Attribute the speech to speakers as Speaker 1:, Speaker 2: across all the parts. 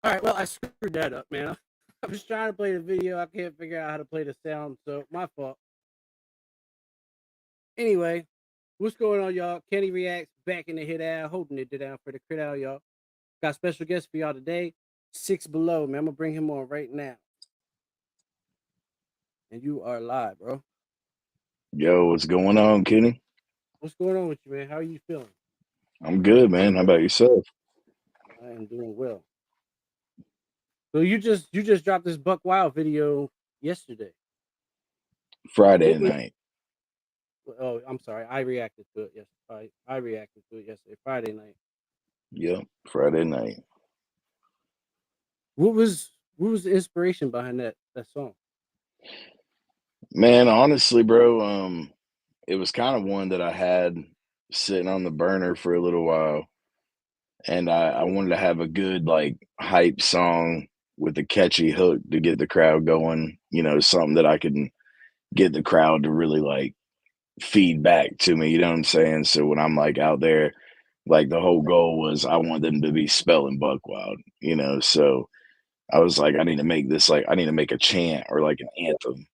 Speaker 1: All right, well, I screwed that up, man. I was trying to play the video. I can't figure out how to play the sound, so my fault. Anyway, what's going on, y'all? Kenny Reacts back in the hit out, holding it down for the crit out, y'all. Got special guest for y'all today, 6B-Low, man. I'm gonna bring him on right now. And you are live, bro.
Speaker 2: Yo, what's going on, Kenny?
Speaker 1: What's going on with you, man? How are you feeling?
Speaker 2: I'm good, man. How about yourself?
Speaker 1: I am doing well. So you just dropped this Buck Wild video yesterday.
Speaker 2: Friday
Speaker 1: What was
Speaker 2: night.
Speaker 1: Oh, I'm sorry. I reacted to it yesterday. I reacted to it yesterday, Friday night.
Speaker 2: Yep, Friday night.
Speaker 1: What was the inspiration behind that song?
Speaker 2: Man, honestly, bro, it was kind of one that I had sitting on the burner for a little while, and I wanted to have a good like hype song with a catchy hook to get the crowd going. Something that I can get the crowd to really like feed back to me. You know what I'm saying? So when I'm like out there, like the whole goal was I want them to be spelling Buck Wild. So I was like, I need to make this like I need to make a chant or like an anthem,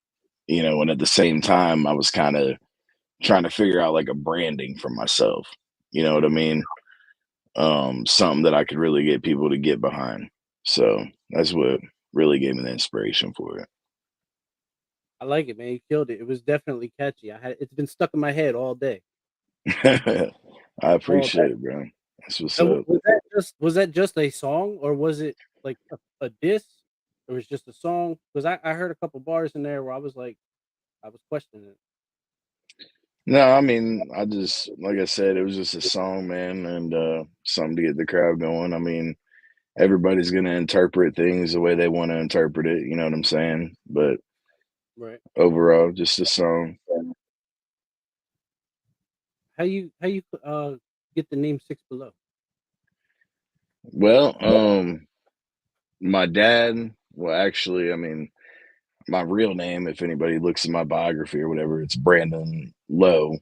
Speaker 2: and at the same time I was kind of trying to figure out like a branding for myself. You know what I mean? Something that I could really get people to get behind. So that's what really gave me the inspiration for it.
Speaker 1: I like it, man. You killed it. It was definitely catchy. It's been stuck in my head all day.
Speaker 2: I
Speaker 1: All day.
Speaker 2: appreciate it, bro. That's what's
Speaker 1: And
Speaker 2: up.
Speaker 1: was that just a song, or was it like a diss? Or was just a song? Because I heard a couple bars in there where I was like, I was questioning it.
Speaker 2: No, I mean, I just like I said, it was just a song, man, and something to get the crowd going. I mean, everybody's gonna interpret things the way they want to interpret it, you know what I'm saying? But
Speaker 1: Right.
Speaker 2: overall, just a song.
Speaker 1: How you get the name 6B-Low?
Speaker 2: Well, my dad, well, actually, I mean, my real name, if anybody looks at my biography or whatever, it's Brandon Lowe.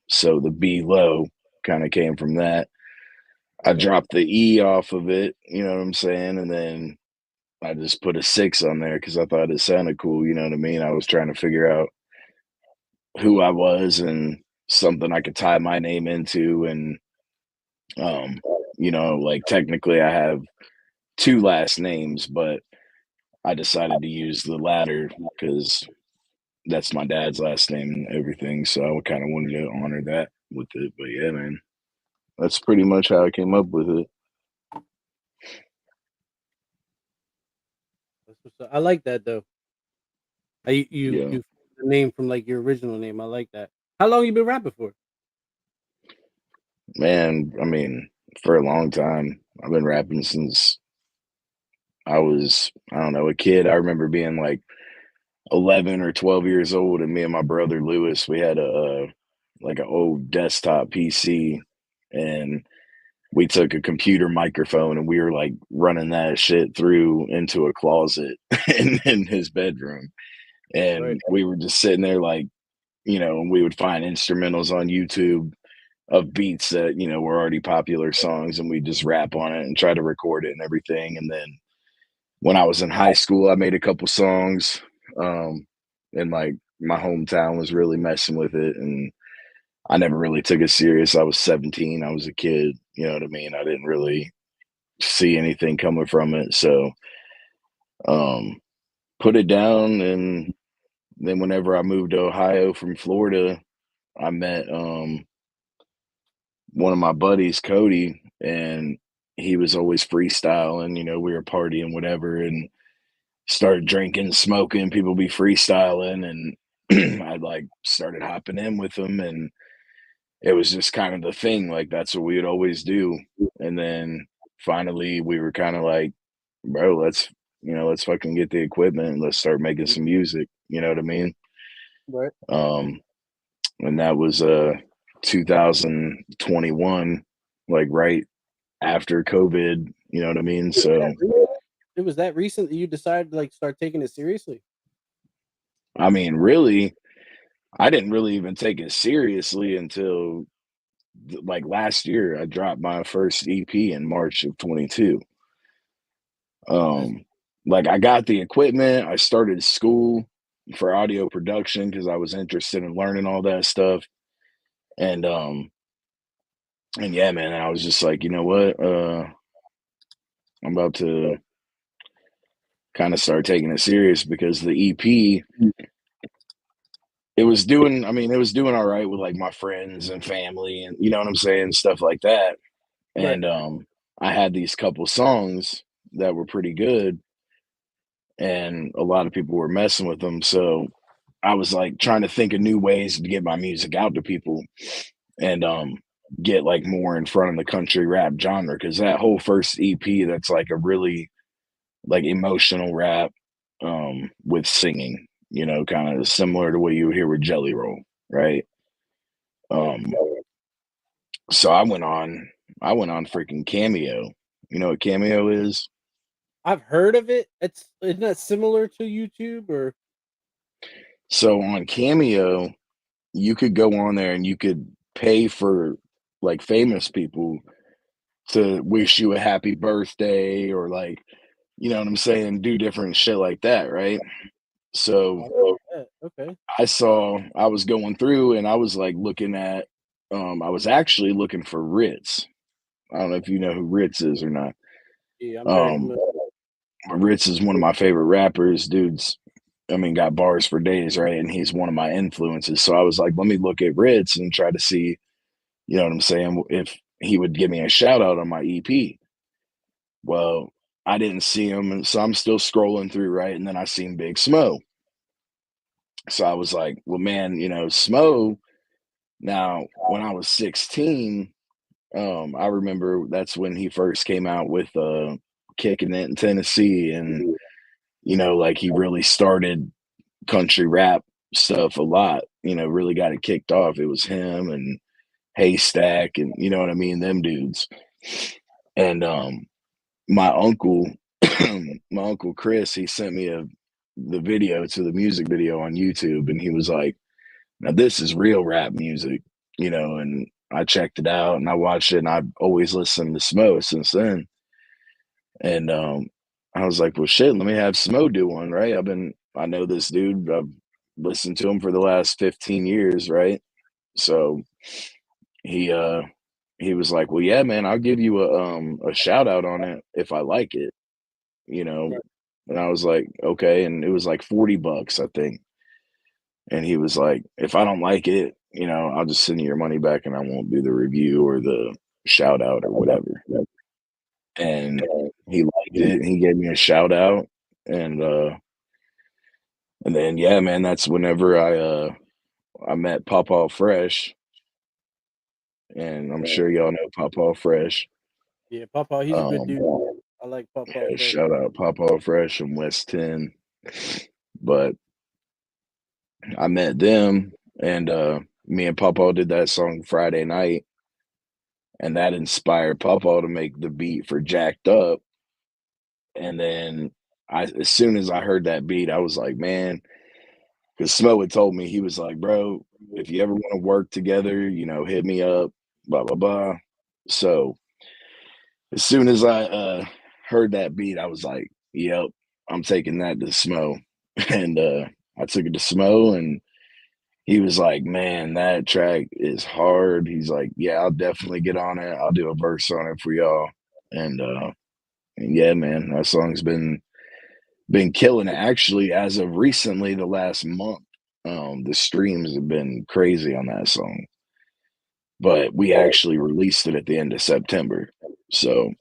Speaker 2: So the B Low kind of came from that. I
Speaker 1: Okay.
Speaker 2: dropped the E off of it, you know what I'm saying? And then I just put a six on there because I thought it sounded cool, you know what I mean? I was trying to figure out who I was and something I could tie my name into. And, um, like technically I have two last names, but I decided to use the latter because that's my dad's last name and everything. So I kind of wanted to honor that with it. But yeah, man, that's pretty much how I came up with it.
Speaker 1: That's what's up. I like that though. You
Speaker 2: Yeah,
Speaker 1: the name from like your original name. I like that. How long you been rapping for?
Speaker 2: man. I mean, for a long time, I've been rapping since I was, I don't know, a kid. I remember being like 11 or 12 years old, and me and my brother Lewis, we had a like an old desktop PC, and we took a computer microphone and we were like running that shit through into a closet in his bedroom.
Speaker 1: Right.
Speaker 2: And we were just sitting there like, we would find instrumentals on YouTube of beats that, were already popular songs, and we just rap on it and try to record it and everything. And then when I was in high school, I made a couple songs. And like my hometown was really messing with it, and I never really took it serious. I was 17. I was a kid. You know what I mean? I didn't really see anything coming from it. So um, put it down. And then whenever I moved to Ohio from Florida, I met one of my buddies, Cody, and he was always freestyling. We were partying, whatever, and started drinking, smoking. People be freestyling, and I like started hopping in with them, and it was just kind of the thing. Like that's what we would always do. And then finally, we were kind of like, bro, let's fucking get the equipment and let's start making some music. You know what I mean?
Speaker 1: Right.
Speaker 2: Um, and that was 2021, like right after COVID. You know what I mean? So
Speaker 1: It was that recent that you decided to like start taking it seriously.
Speaker 2: I mean, really, I didn't really even take it seriously until like last year. I dropped my first EP in March of 22.
Speaker 1: That's
Speaker 2: Like I got the equipment. I started school for audio production because I was interested in learning all that stuff. And and yeah, man, I was just like, you know what? I'm about to kind of start taking it serious because the EP, it was doing, I mean, it was doing all right with like my friends and family and you know what I'm saying, stuff like that.
Speaker 1: right.
Speaker 2: And I had these couple songs that were pretty good and a lot of people were messing with them. So I was like trying to think of new ways to get my music out to people and get like more in front of the country rap genre because that whole first EP that's like a really like emotional rap with singing, you know, kind of similar to what you hear with Jelly Roll, right? Um so I went on freaking Cameo. You know what Cameo is?
Speaker 1: I've heard of it. It's isn't that similar to YouTube or
Speaker 2: So on Cameo, you could go on there and you could pay for like famous people to wish you a happy birthday or like, you know what I'm saying, do different shit like that, right? So
Speaker 1: yeah, okay.
Speaker 2: I was going through and I was like looking at I was actually looking for Ritz. I don't know if you know who Ritz is or not.
Speaker 1: Yeah, I'm very
Speaker 2: Um
Speaker 1: familiar.
Speaker 2: Ritz is one of my favorite rappers. Dude's I mean got bars for days, right? And he's one of my influences. So I was like, let me look at Ritz and try to see, you know what I'm saying, if he would give me a shout out on my EP. Well, I didn't see him, and so I'm still scrolling through, right? And then I seen Big Smo. So I was like, well, man, you know, Smo. Now, when I was 16, I remember that's when he first came out with Kicking It in Tennessee. And, you know, like he really started country rap stuff a lot, you know, really got it kicked off. It was him and Haystack and you know what I mean, them dudes. And my uncle, my uncle Chris, he sent me the video to the music video on YouTube, and he was like, "Now this is real rap music," you know. And I checked it out, and I watched it, and I've always listened to Smo since then. And I was like, "Well, shit, let me have Smo do one." Right? I know this dude. I've listened to him for the last 15 years, right? So he uh he was like, "Well, yeah, man, I'll give you a shout out on it if I like it." You know,
Speaker 1: Right.
Speaker 2: and I was like, "Okay," and it was like $40, I think. And he was like, "If I don't like it, you know, I'll just send you your money back and I won't do the review or the shout out or whatever." And he liked it and he gave me a shout out and then yeah, man, that's whenever I met Papa Fresh and I'm sure y'all know Papa Fresh.
Speaker 1: Yeah, Papa, he's a good
Speaker 2: Um
Speaker 1: dude. I like Papa
Speaker 2: yeah,
Speaker 1: Fresh.
Speaker 2: shout out Papa Fresh from West 10. But I met them and me and Papa did that song Friday night and that inspired Papa to make the beat for Jacked Up. And then as soon as I heard that beat, I was like, man, because Smo had told me, he was like, bro, if you ever want to work together, you know, hit me up, blah, blah, blah. So as soon as I heard that beat, I was like, yep, I'm taking that to Smo. And I took it to Smo and he was like, "Man, that track is hard." He's like, "Yeah, I'll definitely get on it. I'll do a verse on it for y'all." And and yeah, man, that song's been killing it. Actually, as of recently, the last month, the streams have been crazy on that song. But we actually released it at the end of September. So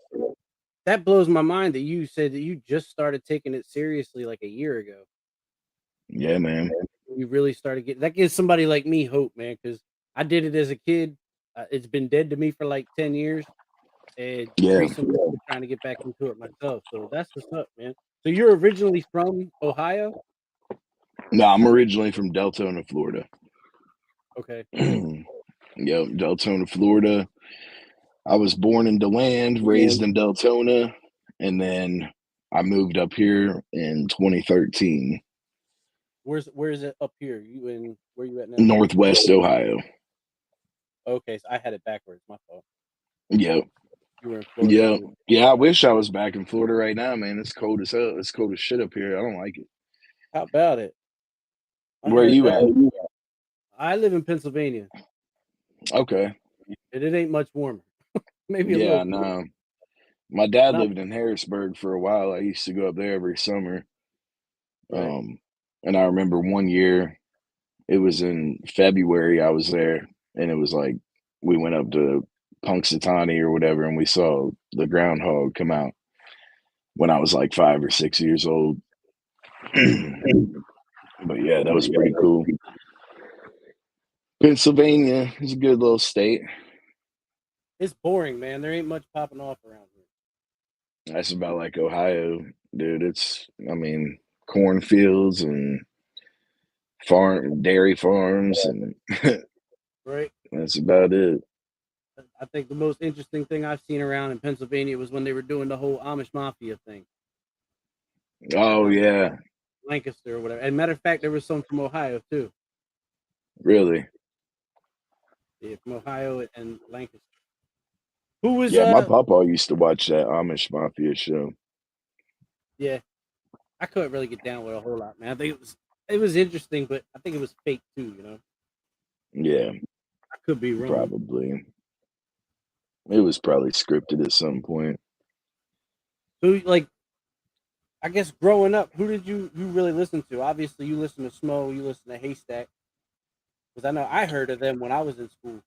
Speaker 1: That blows my mind that you said that you just started taking it seriously like a year ago.
Speaker 2: yeah, man.
Speaker 1: You really started getting that gives somebody like me hope, man, because I did it as a kid. It's been dead to me for like 10 years. And
Speaker 2: Yeah.
Speaker 1: recently I've been trying to get back into it myself. So that's what's up, man. So you're originally from Ohio?
Speaker 2: No, I'm originally from Deltona, Florida.
Speaker 1: Okay.
Speaker 2: Yep, Deltona, Florida. I was born in DeLand, raised in Deltona, and then I moved up here in 2013,
Speaker 1: Where's it up here? Where you at now?
Speaker 2: Northwest Ohio.
Speaker 1: Okay, so I had it backwards. My fault.
Speaker 2: Yep.
Speaker 1: You were in Florida
Speaker 2: Yeah.
Speaker 1: too.
Speaker 2: Yeah, I wish I was back in Florida right now, man. It's cold as hell. It's cold as shit up here. I don't like it.
Speaker 1: How about it? I
Speaker 2: Where are
Speaker 1: heard
Speaker 2: you
Speaker 1: that.
Speaker 2: at?
Speaker 1: I live in Pennsylvania,
Speaker 2: Okay.
Speaker 1: and it ain't much warmer. Maybe a
Speaker 2: Yeah,
Speaker 1: little bit.
Speaker 2: no. My dad
Speaker 1: Not
Speaker 2: lived in Harrisburg for a while. I used to go up there every summer.
Speaker 1: right.
Speaker 2: And I remember one year, it was in February, I was there, and it was like we went up to Punxsutawney or whatever, and we saw the groundhog come out when I was like 5 or 6 years old. But yeah, that was pretty cool. Pennsylvania is a good little state.
Speaker 1: It's boring, man. There ain't much popping off around here.
Speaker 2: That's about like Ohio, dude. I mean, cornfields and dairy farms, and
Speaker 1: Right.
Speaker 2: that's about it.
Speaker 1: I think the most interesting thing I've seen around in Pennsylvania was when they were doing the whole Amish mafia thing
Speaker 2: Oh
Speaker 1: around
Speaker 2: yeah,
Speaker 1: Lancaster or whatever. And matter of fact, there was some from Ohio too.
Speaker 2: really.
Speaker 1: Yeah, from Ohio and Lancaster. Who was
Speaker 2: Yeah, my papa used to watch that Amish Mafia show.
Speaker 1: yeah, I couldn't really get down with a whole lot, man. I think it was interesting, but I think it was fake too, you know.
Speaker 2: Yeah,
Speaker 1: I could be wrong.
Speaker 2: probably. It was probably scripted at some point.
Speaker 1: So like I guess growing up, who did you really listen to? Obviously you listen to Smo, you listen to Haystack. Because I know I heard of them when I was in school.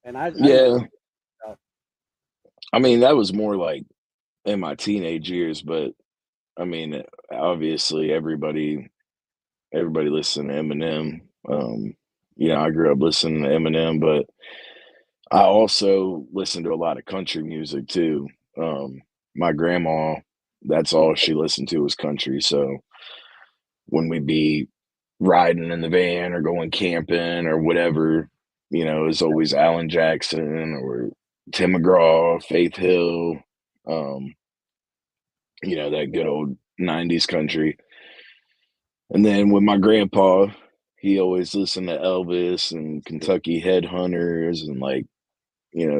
Speaker 1: And I used to
Speaker 2: Yeah,
Speaker 1: check it out.
Speaker 2: I mean that was more like in my teenage years, but I mean obviously everybody listened to Eminem. I grew up listening to Eminem, but I also listened to a lot of country music too. My grandma, that's all she listened to was country. So when we'd be riding in the van or going camping or whatever, it was always Alan Jackson or Tim McGraw, Faith Hill, um, that good old 90s country. And then with my grandpa, he always listened to Elvis and Kentucky Headhunters and like,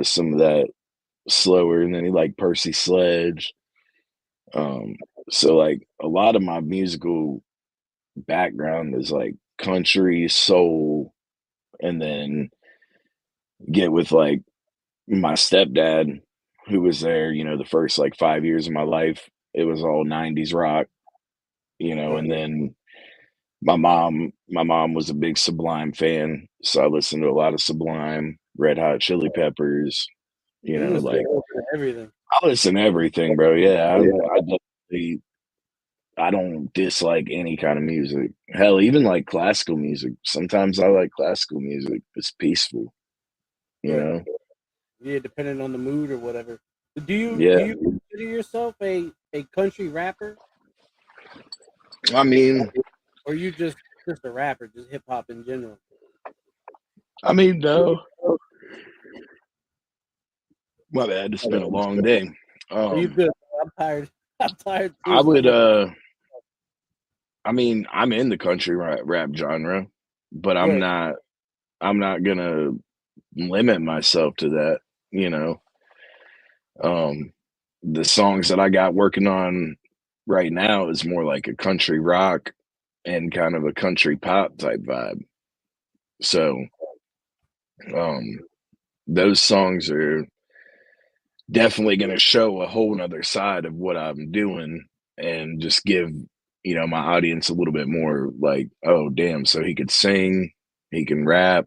Speaker 2: some of that slower. And then he liked Percy Sledge. Um, so like a lot of my musical background is like country, soul, and then get with like my stepdad who was there, the first like 5 years of my life. It was all 90s rock,
Speaker 1: Right.
Speaker 2: and then my mom was a big Sublime fan, so I listened to a lot of Sublime, Red Hot Chili Peppers,
Speaker 1: So you listen to
Speaker 2: like
Speaker 1: a little bit of everything.
Speaker 2: I listen to everything, bro. Yeah, I definitely I don't dislike any kind of music. Hell, even like classical music. Sometimes I like classical music. It's peaceful, you
Speaker 1: Right.
Speaker 2: know?
Speaker 1: Yeah, depending on the mood or whatever. Do you
Speaker 2: Yeah.
Speaker 1: consider yourself a country rapper?
Speaker 2: I mean
Speaker 1: Or you just a rapper, just hip hop in general?
Speaker 2: no. My bad. It's been a long day.
Speaker 1: Are you
Speaker 2: Um,
Speaker 1: good? I'm tired. I'm tired too.
Speaker 2: I
Speaker 1: It's
Speaker 2: would,
Speaker 1: 4.
Speaker 2: I'm in the country rap genre, but
Speaker 1: Right.
Speaker 2: I'm not gonna limit myself to that, you know? Um, the songs that I got working on right now is more like a country rock and kind of a country pop type vibe. So, um, those songs are definitely going to show a whole nother side of what I'm doing and just give, my audience a little bit more like, oh, damn. So he could sing, he can rap,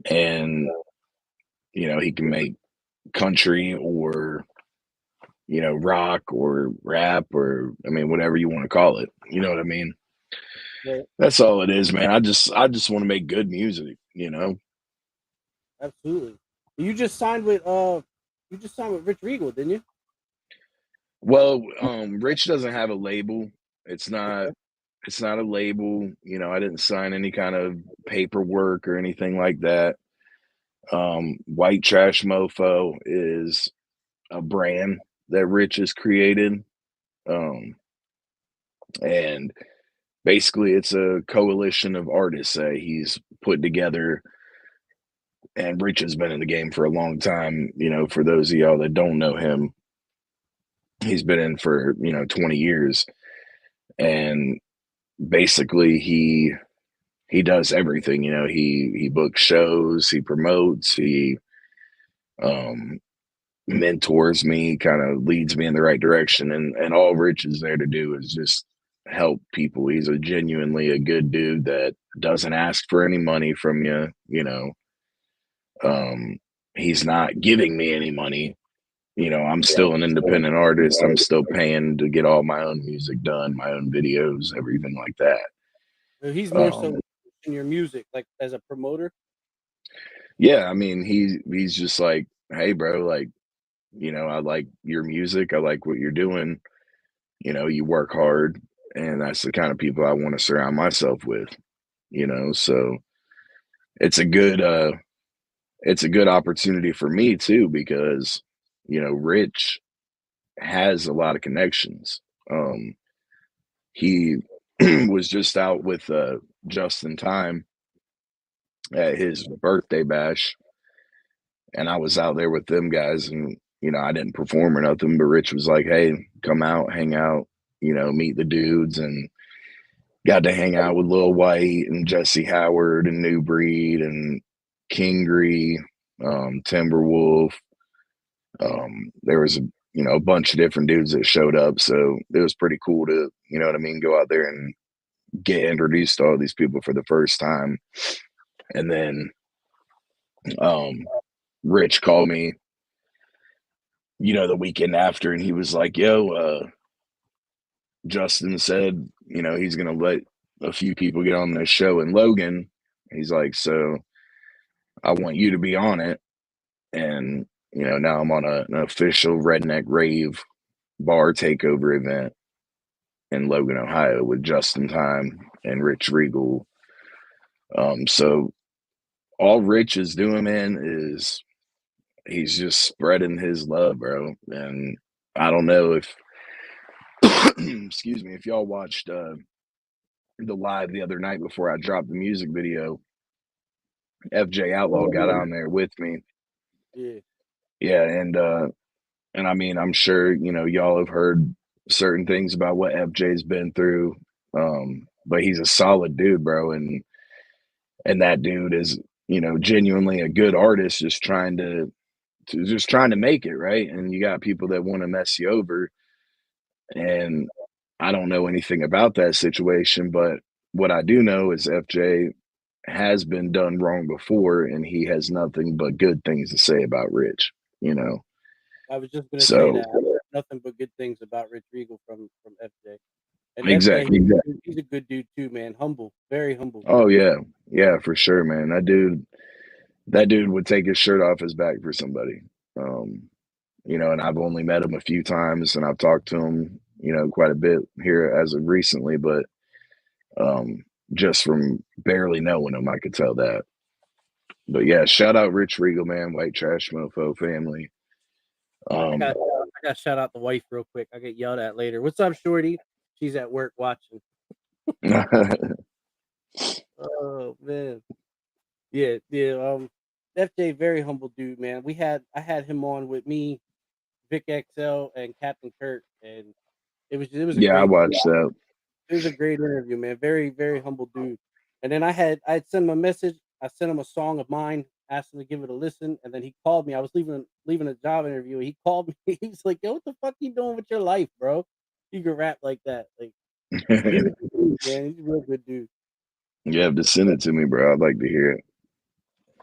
Speaker 2: and, he can make country or, rock or rap or, I mean, whatever you want to call it. You know what I mean?
Speaker 1: Right.
Speaker 2: That's all it is, man. I just want to make good music.
Speaker 1: Absolutely. You just signed with Rich Regal, didn't you?
Speaker 2: Well, Rich doesn't have a label. It's not
Speaker 1: Okay.
Speaker 2: it's not a label. I didn't sign any kind of paperwork or anything like that. White Trash Mofo is a brand that Rich has created. Um, and basically it's a coalition of artists that he's put together And Rich has been in the game for a long time. You know, for those of y'all that don't know him, he's been in for 20 years, and basically he does everything. You know, he books shows, he promotes, he um, mentors me, kind of leads me in the right direction, and all Rich is there to do is just help people. He's a genuinely a good dude that doesn't ask for any money from you. You know, he's not giving me any money. You know, I'm still an independent artist. I'm still paying to get all my own music done, my own videos, everything like that.
Speaker 1: He's more so
Speaker 2: Um,
Speaker 1: in your music, like as a promoter.
Speaker 2: yeah, I mean, he's just like, hey, bro, like, I like your music. I like what you're doing. You know, you work hard, and that's the kind of people I want to surround myself with. So it's a good it's a good opportunity for me too because Rich has a lot of connections. He was just out with Justin Time at his birthday bash, and I was out there with them guys, and I didn't perform or nothing, but Rich was like, "Hey, come out, hang out, meet the dudes," and got to hang out with Lil White and Jesse Howard and New Breed and Kingry, Timberwolf. There was a bunch of different dudes that showed up, so it was pretty cool to what I mean, go out there and get introduced to all these people for the first time. And then um, Rich called me, the weekend after, and he was like, "Yo, Justin said, he's gonna let a few people get on this show in Logan." He's like, "So I want you to be on it." And now I'm on an official Redneck Rave bar takeover event in Logan, Ohio, with Justin Time and Rich Regal. So all Rich is doing, man, is he's just spreading his love, bro. And I don't know if, excuse me, if y'all watched the live the other night before I dropped the music video. FJ Outlaw got on there with me.
Speaker 1: Yeah,
Speaker 2: Yeah, and I mean, I'm sure y'all have heard certain things about what FJ's been through. But he's a solid dude, bro, and that dude is genuinely a good artist, just trying to make it right. And you got people that want to mess you over, and I don't know anything about that situation, but what I do know is FJ has been done wrong before, and he has nothing but good things to say about Rich. You know,
Speaker 1: I was just gonna say
Speaker 2: so
Speaker 1: that. I've heard nothing but good things about Rich Regal from FJ. And FJ,
Speaker 2: exactly.
Speaker 1: he's a good dude too, man. Humble, very humble.
Speaker 2: Oh yeah, yeah, for sure, man. That dude would take his shirt off his back for somebody. Um, and I've only met him a few times, and I've talked to him, quite a bit here as of recently, but um, just from barely knowing him, I could tell that. But yeah, shout out Rich Regal, man, White Trash Mofo family.
Speaker 1: I
Speaker 2: Um,
Speaker 1: got I got to shout out the wife real quick. I get yelled at later. What's up, Shorty? She's at work watching. Oh man, yeah, yeah. FJ, very humble dude, man. I had him on with me, Vic XL, and Captain Kirk, and it was a
Speaker 2: yeah, I
Speaker 1: great
Speaker 2: watched that.
Speaker 1: it was a great interview, man. Very, very humble dude. And then I'd sent him a message. I sent him a song of mine, asked him to give it a listen, and then he called me. I was leaving a job interview. He called me. He's like, "Yo, what the fuck you doing with your life, bro? You can rap like that." Like he's a good dude, man. He's a real good dude.
Speaker 2: You have to send it to me, bro. I'd like to hear it.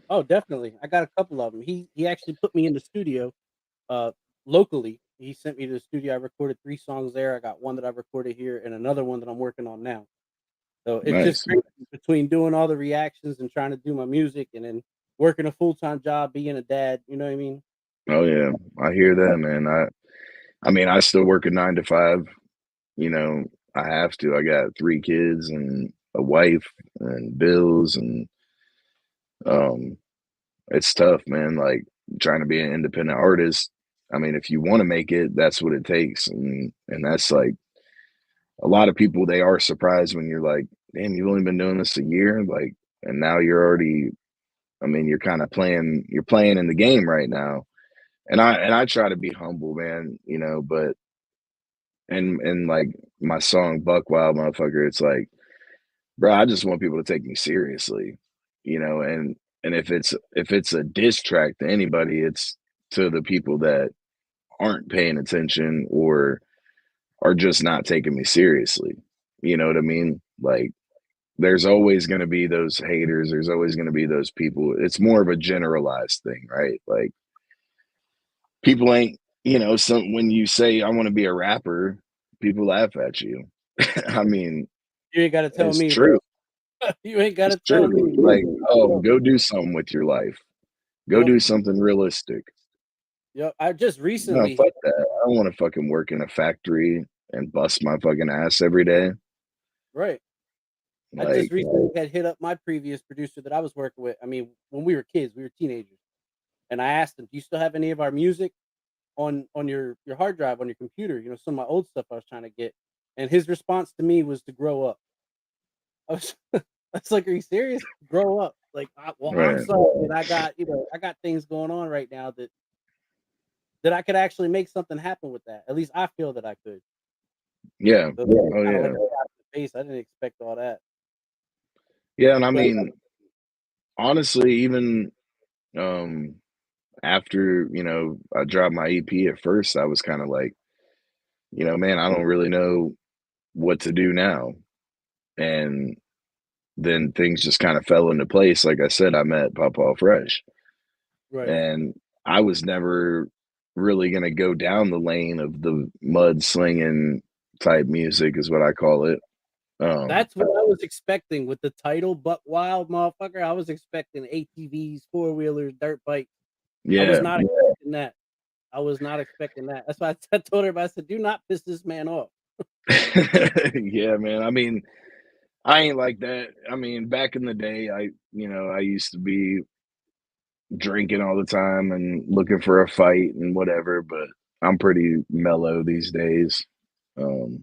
Speaker 1: Oh, definitely. I got a couple of them. He actually put me in the studio, uh, locally. He sent me to the studio. I recorded 3 songs there. I got one that I recorded here, and another one that I'm working on now. So it's just
Speaker 2: Nice.
Speaker 1: great between doing all the reactions and trying to do my music and then working a full-time job, being a dad, you know what I mean?
Speaker 2: Oh yeah, I hear that, man. I mean, I still work a 9 to 5. You know, I have to. I got 3 kids and a wife and bills, and um, it's tough, man. Like trying to be an independent artist. I mean, if you want to make it, that's what it takes, and that's like a lot of people. They are surprised when you're like, "Damn, you've only been doing this a year," like, and now you're already I mean, you're playing in the game right now. And I try to be humble, man, you know, but and like my song Buck Wild Motherfucker, it's like, bro, I just want people to take me seriously, you know, and if it's a diss track to anybody, it's to the people that aren't paying attention or are just not taking me seriously. You know what I mean? Like there's always going to be those haters, there's always going to be those people. It's more of a generalized thing, right? Like people ain't, you know, some when you say I want to be a rapper, people laugh at you. I mean,
Speaker 1: You ain't got to tell
Speaker 2: it's
Speaker 1: me,
Speaker 2: true.
Speaker 1: bro. You ain't got
Speaker 2: It's
Speaker 1: to tell
Speaker 2: true.
Speaker 1: me.
Speaker 2: Like, oh,
Speaker 1: Yep.
Speaker 2: go do something with your life. Go
Speaker 1: Yep.
Speaker 2: do something realistic.
Speaker 1: Yep. I just
Speaker 2: No,
Speaker 1: recently,
Speaker 2: fuck that. I don't want to fucking work in a factory and bust my fucking ass every day.
Speaker 1: right. I just
Speaker 2: Like,
Speaker 1: recently had hit up my previous producer that I was working with. I mean, when we were kids, we were teenagers, and I asked him, "Do you still have any of our music on your hard drive on your computer? You know, some of my old stuff I was trying to get." And his response to me was to grow up. I was, I was like, "Are you serious? Grow up!" Like, well, I'm
Speaker 2: right.
Speaker 1: sorry, and I got things going on right now that I could actually make something happen with that. At least I feel that I could.
Speaker 2: Yeah.
Speaker 1: So
Speaker 2: Oh
Speaker 1: kind of like
Speaker 2: yeah.
Speaker 1: a slap in the face. I didn't expect all that.
Speaker 2: Yeah, and I
Speaker 1: But
Speaker 2: mean, honestly, even um after, you know, I dropped my EP at first, I was kind of like, you know, man, I don't really know what to do now. And then things just kind of fell into place. Like I said, I met Papa Fresh,
Speaker 1: right,
Speaker 2: and I was never really going to go down the lane of the mud slinging type music, is what I call it. Um,
Speaker 1: that's what I was expecting with the title, "Buck Wild," motherfucker. I was expecting ATVs, four wheelers, dirt bikes. I was
Speaker 2: yeah,
Speaker 1: not expecting that. I was not expecting that. That's why I told everybody. I said, "Do not piss this man off."
Speaker 2: yeah, man. I mean, I ain't like that. I mean, back in the day, I used to be drinking all the time and looking for a fight and whatever, but I'm pretty mellow these days. Um,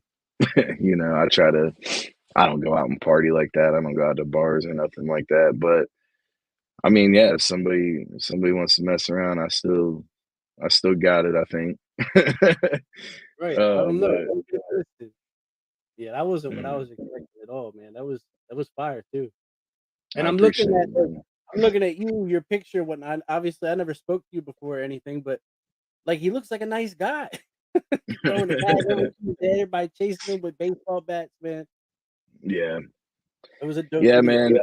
Speaker 2: I don't go out and party like that. I don't go out to bars or nothing like that. But I mean, yeah, if somebody wants to mess around, I still got it, I think.
Speaker 1: Right. Let them know.
Speaker 2: But
Speaker 1: Don't get it twisted. Yeah, that wasn't what I
Speaker 2: mm,
Speaker 1: was expecting at all, man. That was fire too. And
Speaker 2: I appreciate it, man.
Speaker 1: I'm looking at you, your picture, whatnot. Obviously, I never spoke to you before or anything, but like he looks like a nice guy. Throwing the bag over to his head, everybody chasing him with baseball bats, man.
Speaker 2: Yeah.
Speaker 1: It was a dope
Speaker 2: Yeah,
Speaker 1: video.
Speaker 2: man.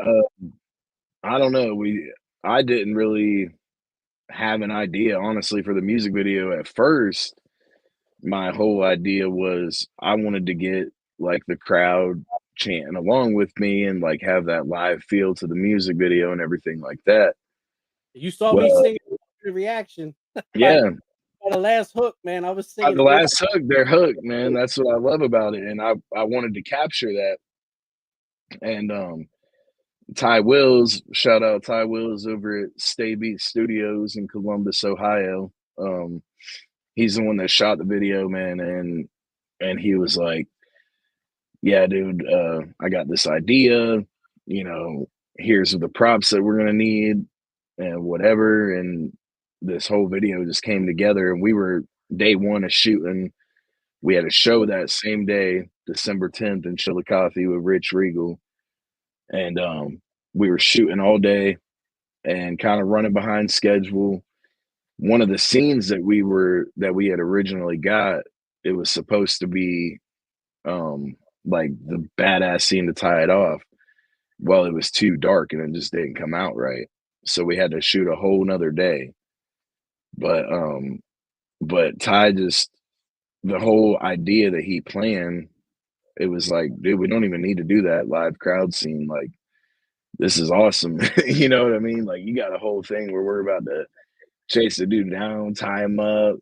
Speaker 2: I don't know. I didn't really have an idea, honestly, for the music video at first. My whole idea was I wanted to get like the crowd chanting along with me and like have that live feel to the music video and everything like that.
Speaker 1: You saw me
Speaker 2: Well,
Speaker 1: singing the reaction by
Speaker 2: yeah,
Speaker 1: by the last hook, man. I was
Speaker 2: by the
Speaker 1: singing with
Speaker 2: last hook, they're hooked, man. That's what I love about it, and I wanted to capture that. And Ty Wills, shout out Ty Wills over at Stay Beat Studios in Columbus, Ohio. Um, he's the one that shot the video, man, and he was like, "Yeah, dude, I got this idea. You know, here's the props that we're gonna need, and whatever." And this whole video just came together, and we were day one of shooting. We had a show that same day, December 10th, in Chillicothe with Rich Regal, and we were shooting all day and kind of running behind schedule. One of the scenes that we had originally got, it was supposed to be like the badass scene to tie it off. Well, it was too dark and it just didn't come out right. So we had to shoot a whole nother day. But Ty just the whole idea that he planned, it was like, dude, we don't even need to do that live crowd scene. Like, this is awesome. You know what I mean? Like, you got a whole thing where we're about to chase the dude down, tie him up,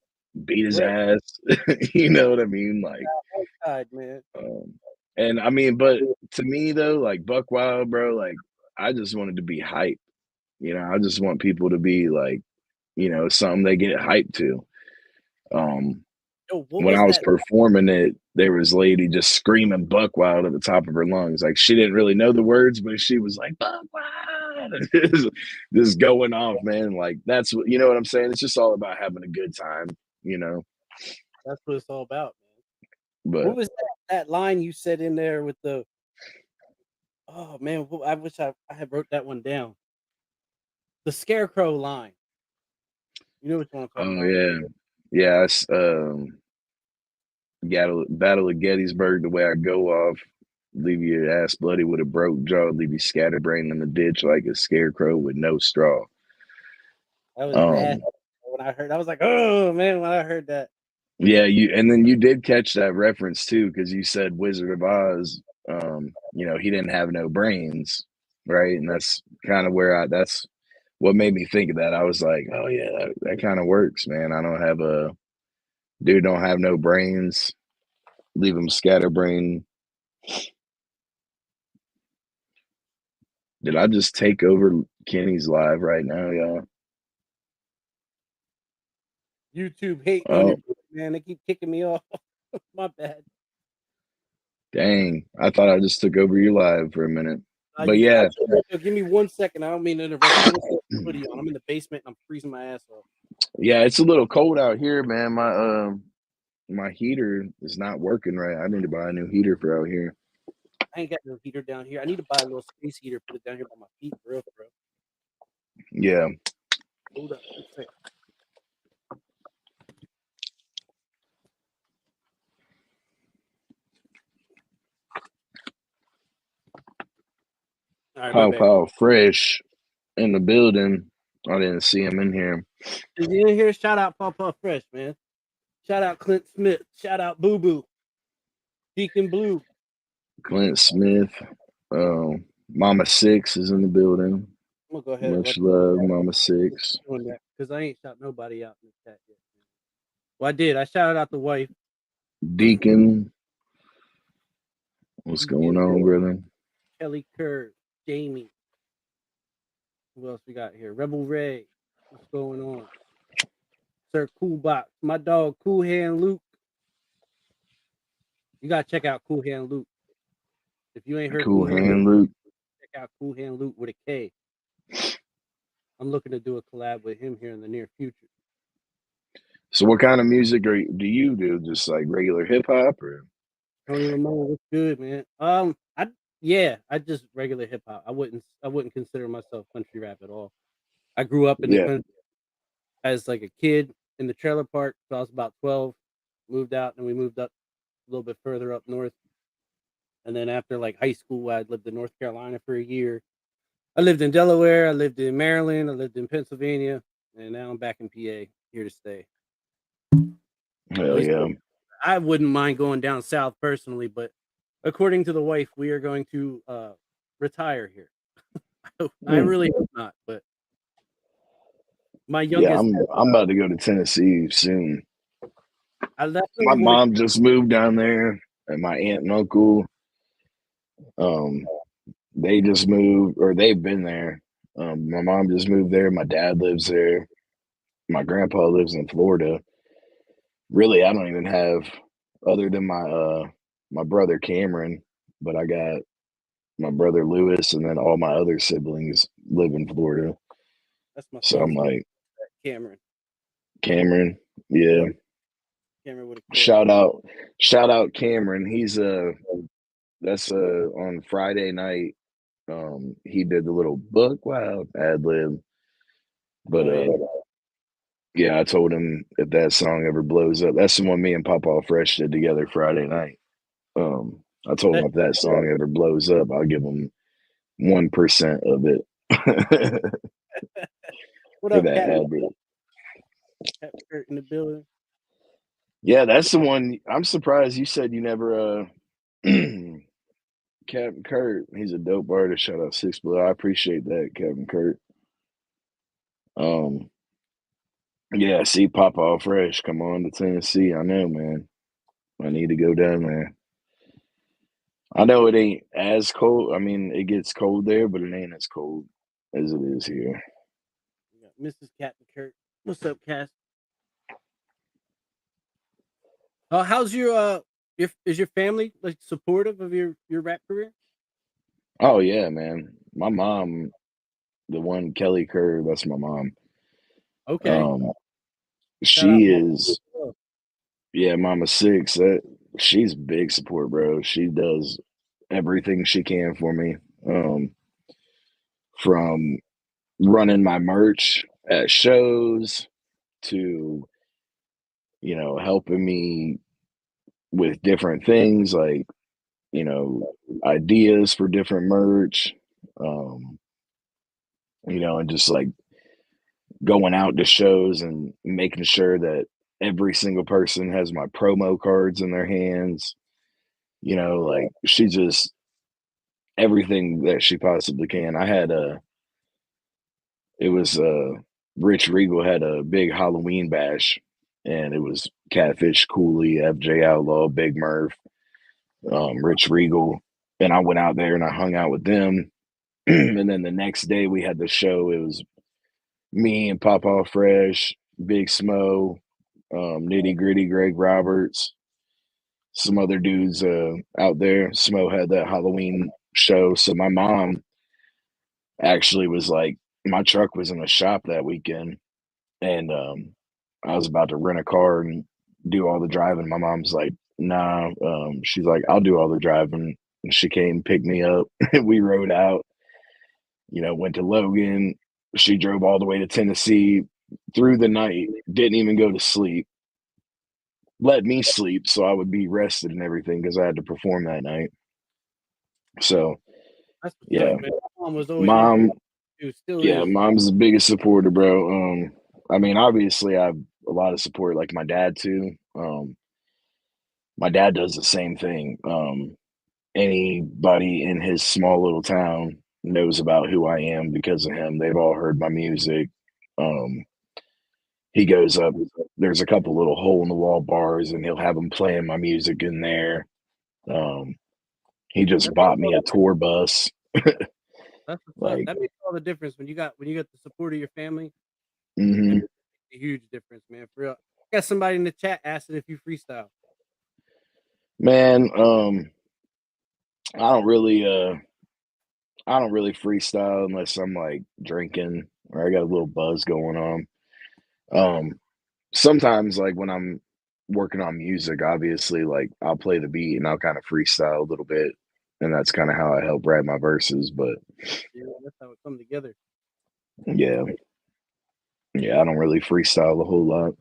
Speaker 2: beat his
Speaker 1: right
Speaker 2: ass. You know what I mean? Like,
Speaker 1: side, man.
Speaker 2: um, and I mean, but to me though, like Buck Wild, bro, like I just wanted to be hype. You know, I just want people to be like, something they get hyped to. Um,
Speaker 1: Yo, what
Speaker 2: when
Speaker 1: was
Speaker 2: I was
Speaker 1: that?
Speaker 2: performing it, there was a lady just screaming Buck Wild at the top of her lungs. Like she didn't really know the words, but she was like Buck Wild. just going off, man. Like that's what you know what I'm saying. It's just all about having a good time, you know.
Speaker 1: That's what it's all about, man. What
Speaker 2: But
Speaker 1: was that line you said in there with the? Oh man, I wish I had wrote that one down. The scarecrow line. You know which one I'm talking
Speaker 2: oh
Speaker 1: about?
Speaker 2: yeah, yeah. It's, Battle of Gettysburg. The way I go off, leave your ass bloody with a broke jaw, leave you scatterbrained in the ditch like a scarecrow with no straw.
Speaker 1: That was nasty.
Speaker 2: Um,
Speaker 1: When I heard, I was like, oh man, when I heard that.
Speaker 2: Yeah, you and then you did catch that reference too, because you said Wizard of Oz. You know, he didn't have no brains, right? And that's kind of where that's what made me think of that. I was like, oh yeah, that kind of works, man. I don't have a dude don't have no brains. Leave him scatterbrained. Did I just take over Kenny's live right now, y'all?
Speaker 1: YouTube hating on your
Speaker 2: Oh,
Speaker 1: boy, man. They keep kicking me off. My bad.
Speaker 2: dang. I thought I just took over your live for a minute. But
Speaker 1: I
Speaker 2: yeah,
Speaker 1: give me 1 second. I don't mean to interrupt you. I'm gonna put the hoodie on. I'm in the basement and I'm freezing my ass off.
Speaker 2: yeah, it's a little cold out here, man. My heater is not working right. I need to buy a new heater for out here.
Speaker 1: I ain't got no heater down here. I need to buy a little space heater, put it down here by my feet, for real, bro.
Speaker 2: Yeah.
Speaker 1: Hold up, 1 second. All right, my
Speaker 2: Pow
Speaker 1: bad.
Speaker 2: Pow Fresh in the building. I didn't see him in here.
Speaker 1: Is he in here? Shout out Papa Fresh, man. Shout out Clint Smith. Shout out Boo Boo. Deacon Blue.
Speaker 2: Clint Smith. Mama Six is in the building.
Speaker 1: I'm gonna go ahead and
Speaker 2: Much
Speaker 1: let
Speaker 2: love, Mama Six.
Speaker 1: doing that because I ain't shot nobody out in the chat yet. Well, I did. I shouted out the wife.
Speaker 2: Deacon. What's going
Speaker 1: Deacon,
Speaker 2: on, brother?
Speaker 1: Kelly Kerr, Jamie. Who else we got here? Rebel Ray. What's going on? Sir Cool Box. My dog Cool Hand Luke. You gotta check out Cool Hand Luke. If you ain't heard
Speaker 2: Cool
Speaker 1: Cool Hand Luke,
Speaker 2: Hand Luke.
Speaker 1: check out Cool Hand Luke with a K. I'm looking to do a collab with him here in the near future.
Speaker 2: So what kind of music do you do? Just like regular hip hop or
Speaker 1: Tony Ramone, what's good, man? I just regular hip hop. I wouldn't consider myself country rap at all. I grew up in the
Speaker 2: yeah.
Speaker 1: country as like a kid in the trailer park. So I was about 12, moved out, and we moved up a little bit further up north. And then after like high school, I lived in North Carolina for a year. I lived in Delaware, I lived in Maryland, I lived in Pennsylvania, and now I'm back in PA, here to stay.
Speaker 2: Hell yeah.
Speaker 1: I wouldn't mind going down south personally, but according to the wife, we are going to retire here. I really hope not, but my
Speaker 2: Yeah,
Speaker 1: youngest,
Speaker 2: I'm about to go to Tennessee soon.
Speaker 1: I
Speaker 2: My
Speaker 1: definitely want
Speaker 2: mom just moved down there, and my aunt and uncle, um, they just moved, or they've been there. My mom just moved there. My dad lives there. My grandpa lives in Florida. Really, I don't even have, other than my brother Cameron, but I got my brother Lewis, and then all my other siblings live in Florida.
Speaker 1: that's my
Speaker 2: So I'm
Speaker 1: son's name,
Speaker 2: like,
Speaker 1: Cameron.
Speaker 2: Cameron, yeah.
Speaker 1: Cameron with a K.
Speaker 2: Shout out, shout out Cameron. He's that's on Friday night. He did the little book wild ad lib, but
Speaker 1: Oh yeah,
Speaker 2: yeah, I told him if that song ever blows up, that's the one me and Papa Fresh did together Friday night. I told him
Speaker 1: that,
Speaker 2: if that song ever blows up, I'll give him 1% of it
Speaker 1: what
Speaker 2: for
Speaker 1: up,
Speaker 2: that ad lib.
Speaker 1: Cat Kurt in the building?
Speaker 2: Yeah, that's the one. I'm surprised you said you never Captain Kurt, he's a dope artist. Shout out 6B-Low. I appreciate that, Captain Kurt. Um, yeah, see Papa Fresh come on to Tennessee. I know, man. I need to go down there. I know it ain't as cold. I mean, it gets cold there, but it ain't as cold as it is here.
Speaker 1: Yeah, Mrs. Captain Kurt. What's up, Cass? How's your is your family like supportive of your rap career?
Speaker 2: Oh yeah, man. My mom. the one Kelly Kerr, that's my mom.
Speaker 1: Okay.
Speaker 2: Um,
Speaker 1: Shout out
Speaker 2: she
Speaker 1: Mama
Speaker 2: is,
Speaker 1: 6B-Low.
Speaker 2: yeah, Mama Six. That she's big support, bro. She does everything she can for me. From running my merch at shows to, helping me with different things like, ideas for different merch. Um, and just like going out to shows and making sure that every single person has my promo cards in their hands. Like she just everything that she possibly can. It was Rich Regal had a big Halloween bash, and it was Catfish, Cooley, FJ Outlaw, Big Murph, Rich Regal, and I went out there and I hung out with them. And then the next day we had the show. It was me and Papa Fresh, Big Smo, Nitty Gritty, Greg Roberts, some other dudes out there. Smo had that Halloween show, so my mom actually was like, my truck was in the shop that weekend, and I was about to rent a car and do all the driving. My mom's like, "Nah," she's like, "I'll do all the driving." And she came, picked me up, and we rode out. Went to Logan. She drove all the way to Tennessee through the night. Didn't even go to sleep. Let me sleep so I would be rested and everything because I had to perform that night. So
Speaker 1: That's what's
Speaker 2: yeah,
Speaker 1: up, man. My mom was always with
Speaker 2: mom.
Speaker 1: you, still
Speaker 2: Yeah,
Speaker 1: is.
Speaker 2: mom's the biggest supporter, bro. I mean, obviously, I have a lot of support, like my dad too. My dad does the same thing. Anybody in his small little town knows about who I am because of him. They've all heard my music. Um, he goes up. There's a couple little hole in the wall bars, and he'll have them playing my music in there. Um, he just
Speaker 1: That makes
Speaker 2: bought
Speaker 1: all
Speaker 2: me a
Speaker 1: the
Speaker 2: tour bus.
Speaker 1: That's what's up.
Speaker 2: Like,
Speaker 1: That makes all the difference when you get the support of your family. It
Speaker 2: mhm.
Speaker 1: makes a huge difference, man. For real. Got somebody in the chat asking if you freestyle.
Speaker 2: Man, I don't really, I don't really freestyle unless I'm like drinking or I got a little buzz going on. Um, Sometimes, like when I'm working on music, obviously, like I'll play the beat and I'll kind of freestyle a little bit, and that's kind of how I help write my verses. But
Speaker 1: Yeah, that's how it come together.
Speaker 2: yeah, yeah, I don't really freestyle a whole lot.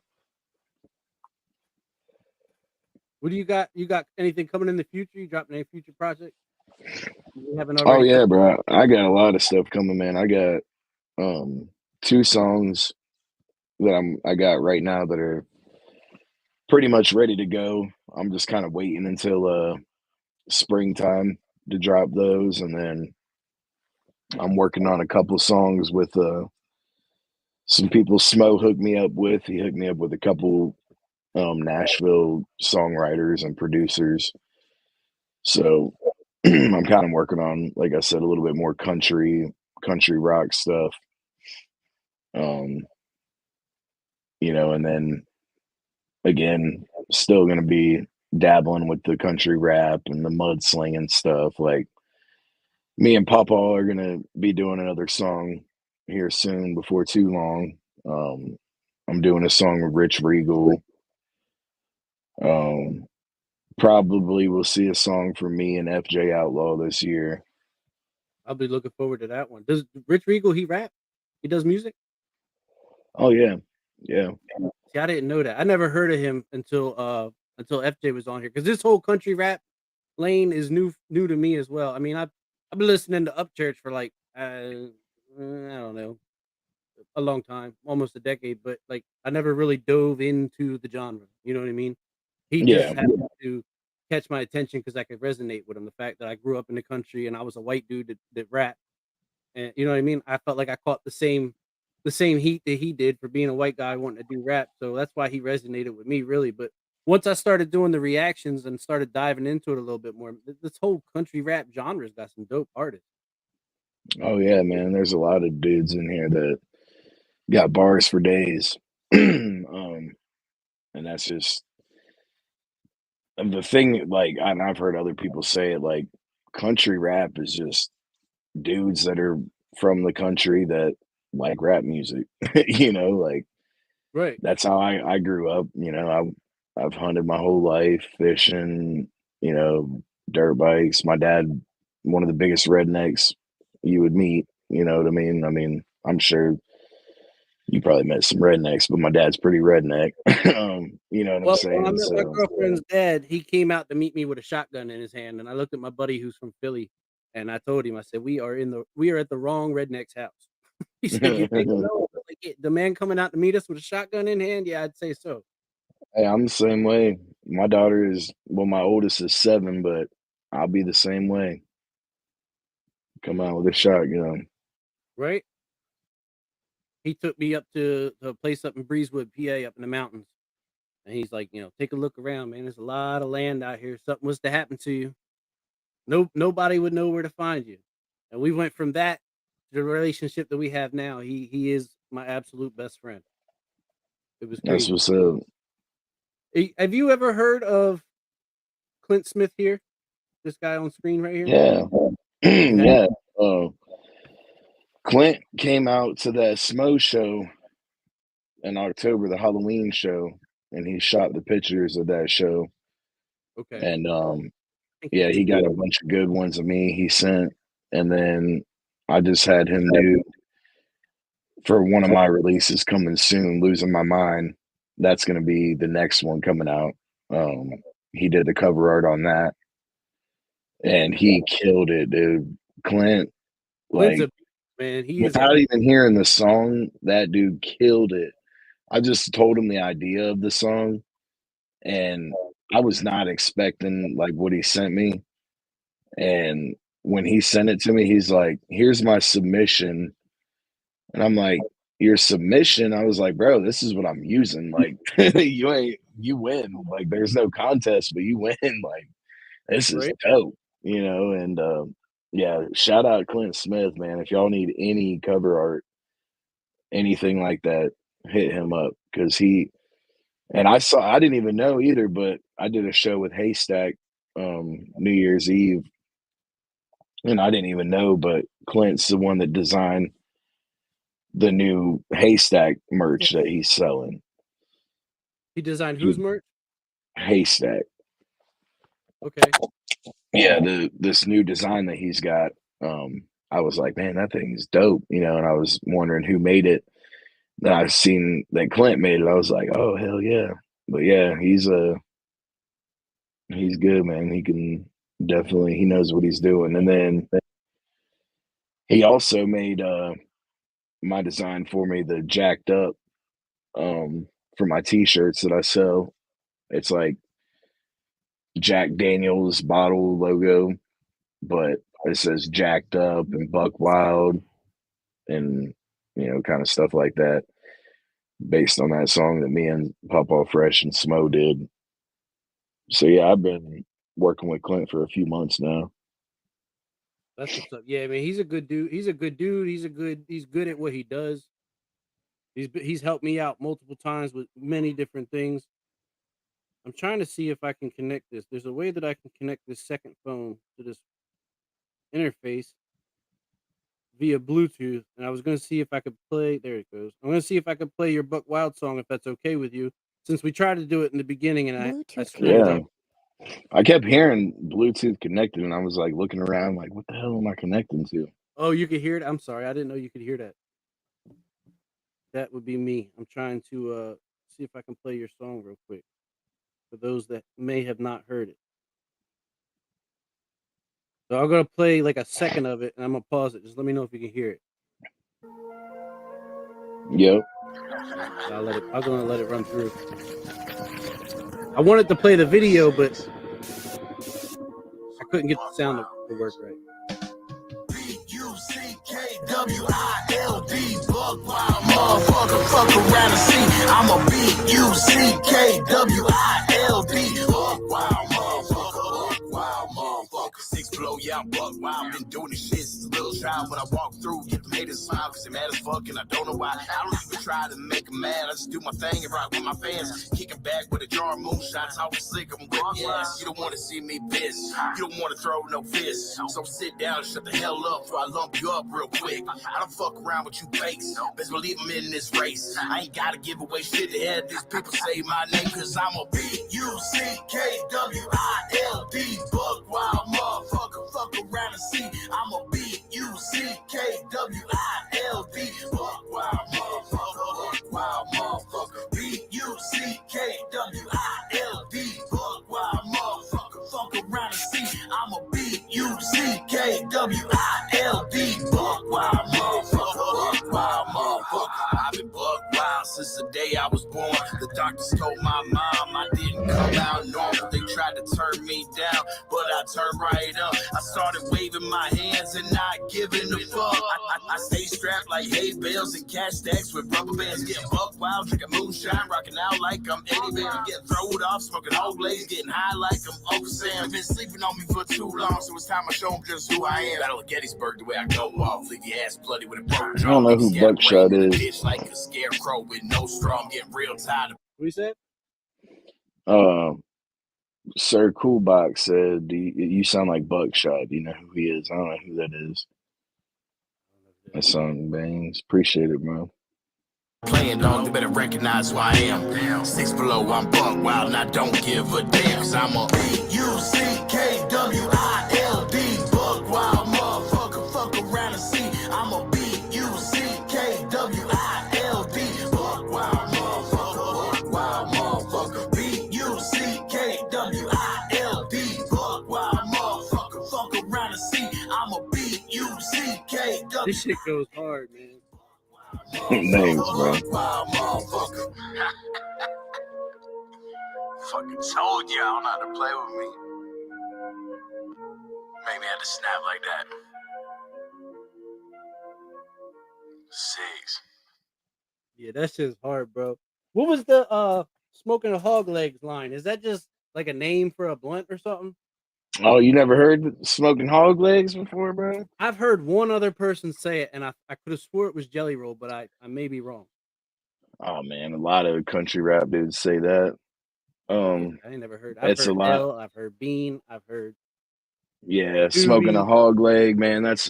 Speaker 1: What do you got? You got anything coming in the future? You dropping any future project? You haven't
Speaker 2: Oh
Speaker 1: already
Speaker 2: yeah,
Speaker 1: dropped.
Speaker 2: bro, I got a lot of stuff coming, man. I got two songs that I got right now that are pretty much ready to go. I'm just kind of waiting until springtime to drop those, and then I'm working on a couple songs with some people Smo hooked me up with. He hooked me up with a couple Nashville songwriters and producers. So I'm kind of working on, like I said, a little bit more country rock stuff. Um, and then again, still gonna be dabbling with the country rap and the mudslinging stuff. Like me and Papa are gonna be doing another song here soon before too long. Um, I'm doing a song with Rich Regal. Um, Probably we'll see a song from me and FJ Outlaw this year.
Speaker 1: I'll be looking forward to that one. Does Rich Regal he rap? He does music?
Speaker 2: Oh yeah, yeah,
Speaker 1: See, I didn't know that. I never heard of him until FJ was on here because this whole country rap lane is new to me as well. I mean, I've been listening to Upchurch for like I don't know, a long time, almost a decade, but like I never really dove into the genre. You know what I mean? He
Speaker 2: yeah,
Speaker 1: just happened to catch my attention because I could resonate with him. The fact that I grew up in the country and I was a white dude that rapped, and you know what I mean. I felt like I caught the same heat that he did for being a white guy wanting to do rap. So that's why he resonated with me, really. But once I started doing the reactions and started diving into it a little bit more, this whole country rap genre's got some dope artists.
Speaker 2: oh yeah, man. There's a lot of dudes in here that got bars for days. And that's just the thing. Like, and I've heard other people say it. Like, country rap is just dudes that are from the country that like rap music. You know, like
Speaker 1: Right.
Speaker 2: that's how I grew up. You know, I've hunted my whole life, fishing, you know, dirt bikes. My dad, one of the biggest rednecks you would meet. You know what I mean? I mean, I'm sure you probably met some rednecks, but my dad's pretty redneck. You know what I'm
Speaker 1: Well, when I
Speaker 2: saying?
Speaker 1: met my
Speaker 2: So
Speaker 1: girlfriend's dad, he came out to meet me with a shotgun in his hand, and I looked at my buddy who's from Philly, and I told him, I said, we are at the wrong redneck's house." He said, "You think
Speaker 2: hey,
Speaker 1: so?" Like, the man coming out to meet us with a shotgun in hand? Yeah, I'd say so.
Speaker 2: I'm the same way. My daughter is well, my oldest is 7, but I'll be the same way. Come out with a shotgun.
Speaker 1: Right? He took me up to a place up in Breezewood, PA, up in the mountains, and he's like, "Take a look around, man. There's a lot of land out here. If something was to happen to you, nobody would know where to find you." And we went from that to the relationship that we have now. He is my absolute best friend. It was
Speaker 2: That's
Speaker 1: crazy.
Speaker 2: what's up.
Speaker 1: Have you ever heard of Clint Smith here? This guy on screen right here?
Speaker 2: Yeah.
Speaker 1: Exactly.
Speaker 2: Yeah. Uh, Clint came out to that Smo show in October, the Halloween show, and he shot the pictures of that show.
Speaker 1: Okay.
Speaker 2: And
Speaker 1: I think he
Speaker 2: yeah, he
Speaker 1: did.
Speaker 2: got a bunch of good ones of me he sent. And then I just had him do for one of my releases coming soon, Losing My Mind. That's gonna be the next one coming out. He did the cover art on that and he killed it, dude. Clint,
Speaker 1: Clint's
Speaker 2: like
Speaker 1: a man. He is a
Speaker 2: without even hearing the song, that dude killed it. I just told him the idea of the song and I was not expecting like what he sent me. And when he sent it to me, he's like, "Here's my submission." And I'm like, "Your submission?" I was like, "Bro, this is what I'm using. Like, you win. Like, there's no contest, but you win. Like, this is
Speaker 1: right.
Speaker 2: dope, you know." And yeah, shout out Clint Smith, man. If y'all need any cover art, anything like that, hit him up because he and I didn't even know either, but I did a show with Haystack New Year's Eve, and I didn't even know, but Clint's the one that designed the new Haystack merch that he's selling.
Speaker 1: He designed whose
Speaker 2: He
Speaker 1: merch?
Speaker 2: Haystack.
Speaker 1: Okay.
Speaker 2: Yeah, this new design that he's got, I was like, "Man, that thing is dope," you know, and I was wondering who made it. Then I seen that Clint made it. I was like, "Oh, hell yeah." But yeah, he's good, man. He can definitely he knows what he's doing. And then he also made my design for me, the jacked up for my t-shirts that I sell. It's like Jack Daniels bottle logo, but it says jacked up and buck wild and kind of stuff like that based on that song that me and Papa Fresh and Smo did. So yeah, I've been working with Clint for a few months now.
Speaker 1: That's what's up. Yeah, man. He's a good dude. He's a good dude. He's good at what he does. He's helped me out multiple times with many different things. I'm trying to see if I can connect this. There's a way that I can connect this second phone to this interface via Bluetooth, and I was gonna see if I could play. There it goes. I'm gonna see if I could play your Buck Wild song if that's okay with you, since we tried to do it in the beginning and I
Speaker 3: Bluetooth
Speaker 1: screwed it
Speaker 2: Yeah,
Speaker 1: up.
Speaker 3: connected.
Speaker 2: I kept hearing Bluetooth connected, and I was like looking around, like, what the hell am I connecting to?
Speaker 1: Oh, you could hear it. I'm sorry, I didn't know you could hear that. That would be me. I'm trying to see if I can play your song real quick for those that may have not heard it. So I'm gonna play like a second of it, and I'm gonna pause it. Just let me know if you can hear it.
Speaker 2: Yep.
Speaker 1: All right, so I'll let it. I'm gonna let it run through. I wanted to play the video, but I couldn't get the sound to work right.
Speaker 4: B-U-C-K-W-I-L-D, Buck Wild motherfucker, fuck around and see. I'm a B-U-C-K-W-I-L-D, Buck Wild motherfucker, Buck Wild motherfucker. 6B-Low, yeah, I'm Buck Wild, been doing this shit since a little child. When I walk through, get haters smile cause they mad as fuck and I don't know why. I don't even try to make them mad, I just do my thing and rock with my fans. Kicking back with a jar of moonshots, always slick, I'm with yes. You don't wanna see me piss, you don't wanna throw no fists. So sit down and shut the hell up before I lump you up real quick. I don't fuck around with you fakes, best believe I'm in this race. I ain't gotta give away shit to have these people say my name cause I'm a B-U-C-K-W-I-L-D. Buck wild motherfucker, fuck around and see. I'm a B-U-C-K-W-I-L-D. Buck wild motherfucker, wild motherfucker. B-U-C-K-W-I-L-D. Buck wild motherfucker, fuck around and see. I'm a B-U-C-K-W-I-L-D. Buck wild motherfucker, wild motherfucker. I've been buck wild since the day I was born. The doctors told my mom I didn't come out normal. They tried to turn me down, but I turned right up. I started waving my hands and not giving a fuck. I stay strapped like hay bales and cash stacks with rubber bands. Getting buck wild, drinking moonshine, rocking out like I'm Eddie Van. Getting thrown off, smoking whole legs, getting high like I'm Uncle Sam. Been sleeping on me for too long, so it's time I show them just who I am. Battle of Gettysburg, the way I go off, leave your ass bloody with a broke jaw.
Speaker 2: I don't know who Buckshot is.
Speaker 4: Bitch like a scarecrow with no straw. I'm getting real tired of.
Speaker 1: What you said?
Speaker 2: Sir Coolbox said, you sound like Buckshot. Do you know who he is? I don't know who that is. That song bangs. Appreciate it, bro.
Speaker 4: Playing dog, you better recognize who I am. 6B-Low, I'm buck wild and I don't give a damn. Cause I'm a B-U-C-K-W-I-L-D. Buck wild motherfucker, fuck around and see. I'm a B-U-C-K-W-I-L-D. Buck wild motherfucker, wild motherfucker. B-U-C-K-W-I-L-D. Buck wild motherfucker, fuck around and see. I'm a B-U-C-K-W.
Speaker 1: This shit goes hard, man.
Speaker 2: Names, bro.
Speaker 4: Fucking told y'all not to play with me. Made me have to snap like that. 6.
Speaker 1: Yeah, that shit's hard, bro. What was the smoking a hog legs line? Is that just like a name for a blunt or something?
Speaker 2: Oh, you never heard smoking hog legs before, bro?
Speaker 1: I've heard one other person say it, and I could have swore it was Jelly Roll, but I may be wrong.
Speaker 2: Oh man, a lot of country rap dudes say that.
Speaker 1: I ain't never heard. I've
Speaker 2: It's
Speaker 1: heard
Speaker 2: a lot.
Speaker 1: L, I've heard Bean, I've heard
Speaker 2: Smoking a
Speaker 1: Doobie.
Speaker 2: hog leg, man. That's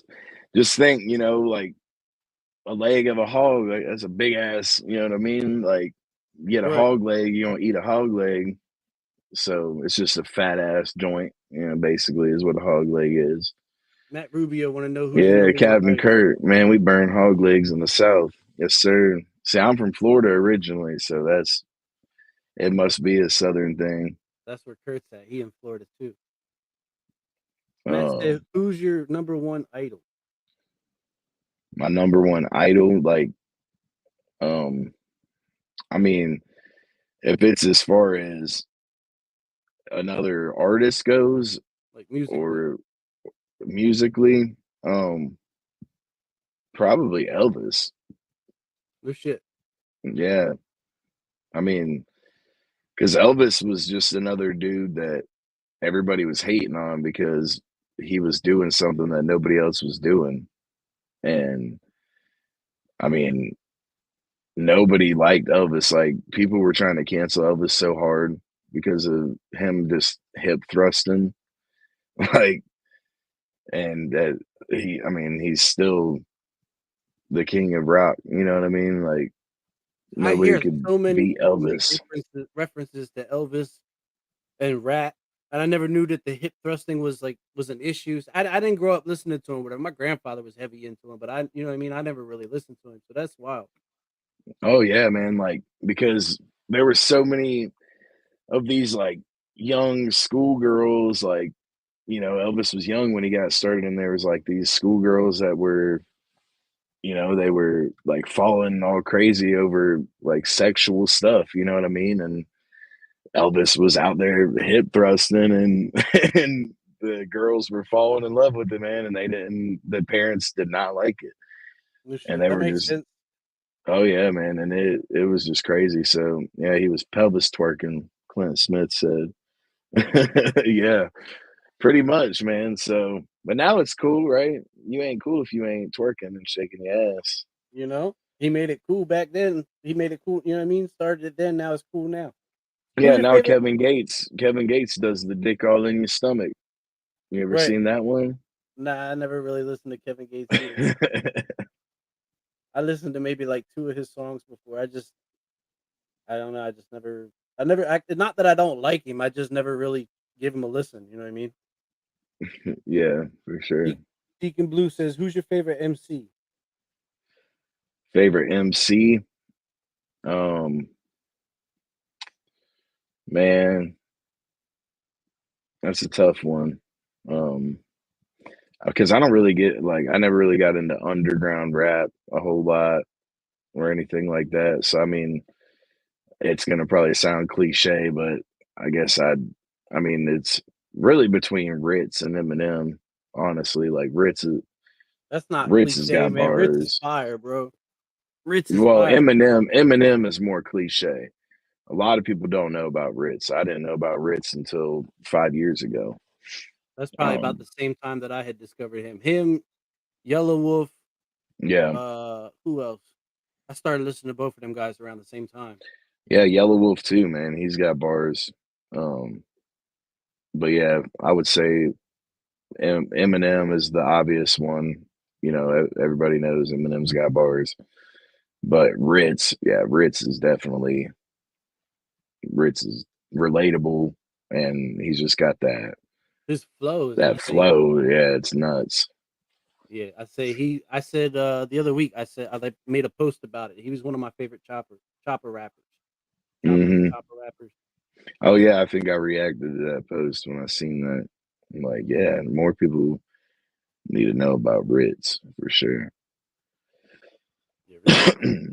Speaker 2: just think, like a leg of a hog. Like, that's a big ass. You know what I mean? Like, you get a
Speaker 1: Right.
Speaker 2: hog leg, you don't eat a hog leg, so it's just a fat ass joint. Basically, is what a hog leg is.
Speaker 1: Matt Rubio want to know who's your
Speaker 2: Yeah,
Speaker 1: number one
Speaker 2: Captain
Speaker 1: idol.
Speaker 2: Kurt, man, we burn hog legs in the South. Yes, sir. See, I'm from Florida originally, so it must be a Southern thing.
Speaker 1: That's where Kurt's at. He in Florida too. Matt said, "Who's your number one idol?"
Speaker 2: My number one idol, like, I mean, if it's as far as another artist goes,
Speaker 1: Like musically.
Speaker 2: or musically, probably Elvis.
Speaker 1: No shit.
Speaker 2: Yeah, I mean, because Elvis was just another dude that everybody was hating on because he was doing something that nobody else was doing. And I mean, nobody liked Elvis. Like, people were trying to cancel Elvis so hard because of him just hip thrusting. Like, and that he's still the king of rock. You know what I mean? Like,
Speaker 1: I
Speaker 2: nobody
Speaker 1: hear
Speaker 2: could
Speaker 1: so many
Speaker 2: beat Elvis.
Speaker 1: references to Elvis and rap, and I never knew that the hip thrusting was an issue. I didn't grow up listening to him, whatever. My grandfather was heavy into him, but you know what I mean? I never really listened to him, so that's wild.
Speaker 2: Oh yeah, man. Like, because there were so many of these like young schoolgirls, like, Elvis was young when he got started, and there was like these schoolgirls that were, they were like falling all crazy over like sexual stuff, you know what I mean? And Elvis was out there hip thrusting, and and the girls were falling in love with the man, and the parents did not like it.
Speaker 1: No
Speaker 2: And
Speaker 1: shit.
Speaker 2: they
Speaker 1: That
Speaker 2: were
Speaker 1: makes
Speaker 2: just,
Speaker 1: sense.
Speaker 2: oh yeah, man. And it was just crazy. So yeah, he was pelvis twerking, Clint Smith said. Yeah, pretty much, man. So But now it's cool, right? You ain't cool if you ain't twerking and shaking your ass.
Speaker 1: You know, he made it cool back then. He made it cool. You know what I mean? Started it then. Now it's cool now.
Speaker 2: Yeah,
Speaker 1: Who's your
Speaker 2: now
Speaker 1: favorite?
Speaker 2: Kevin Gates does the dick all in your stomach. You ever
Speaker 1: Right.
Speaker 2: seen that one?
Speaker 1: Nah, I never really listened to Kevin Gates either. I listened to maybe like 2 of his songs before. I don't know. Not that I don't like him. I just never really give him a listen. You know what I mean?
Speaker 2: Yeah, for sure.
Speaker 1: Deacon Blue says, "Who's your favorite MC?"
Speaker 2: Favorite MC? Um, man, that's a tough one. Um, because I don't really get like I never really got into underground rap a whole lot or anything like that. So I mean, it's gonna probably sound cliche, but I guess I mean, it's really between Ritz and Eminem. Honestly, like
Speaker 1: That's not
Speaker 2: Ritz has
Speaker 1: cliche,
Speaker 2: got
Speaker 1: man. Ritz is
Speaker 2: bars.
Speaker 1: fire, bro. Ritz is
Speaker 2: Well,
Speaker 1: fire.
Speaker 2: Eminem is more cliche. A lot of people don't know about Ritz. I didn't know about Ritz until 5 years ago.
Speaker 1: That's probably about
Speaker 2: Um,
Speaker 1: the same time that I had discovered him. Him, Yellow Wolf.
Speaker 2: yeah,
Speaker 1: Who else? I started listening to both of them guys around the same time.
Speaker 2: yeah, Yellow Wolf too, man. He's got bars. Um, but yeah, I would say Eminem is the obvious one. You know, everybody knows Eminem's got bars. But Ritz is relatable, and he's just got
Speaker 1: His flow is
Speaker 2: that
Speaker 1: insane.
Speaker 2: flow. Yeah, it's nuts.
Speaker 1: Yeah, I said the other week I like made a post about it. He was one of my favorite chopper rappers.
Speaker 2: Hmm
Speaker 1: Chopper rappers.
Speaker 2: Oh yeah, I think I reacted to that post when I seen that. I'm like, yeah, more people need to know about Ritz for sure.
Speaker 1: Yeah, Ritz is fire.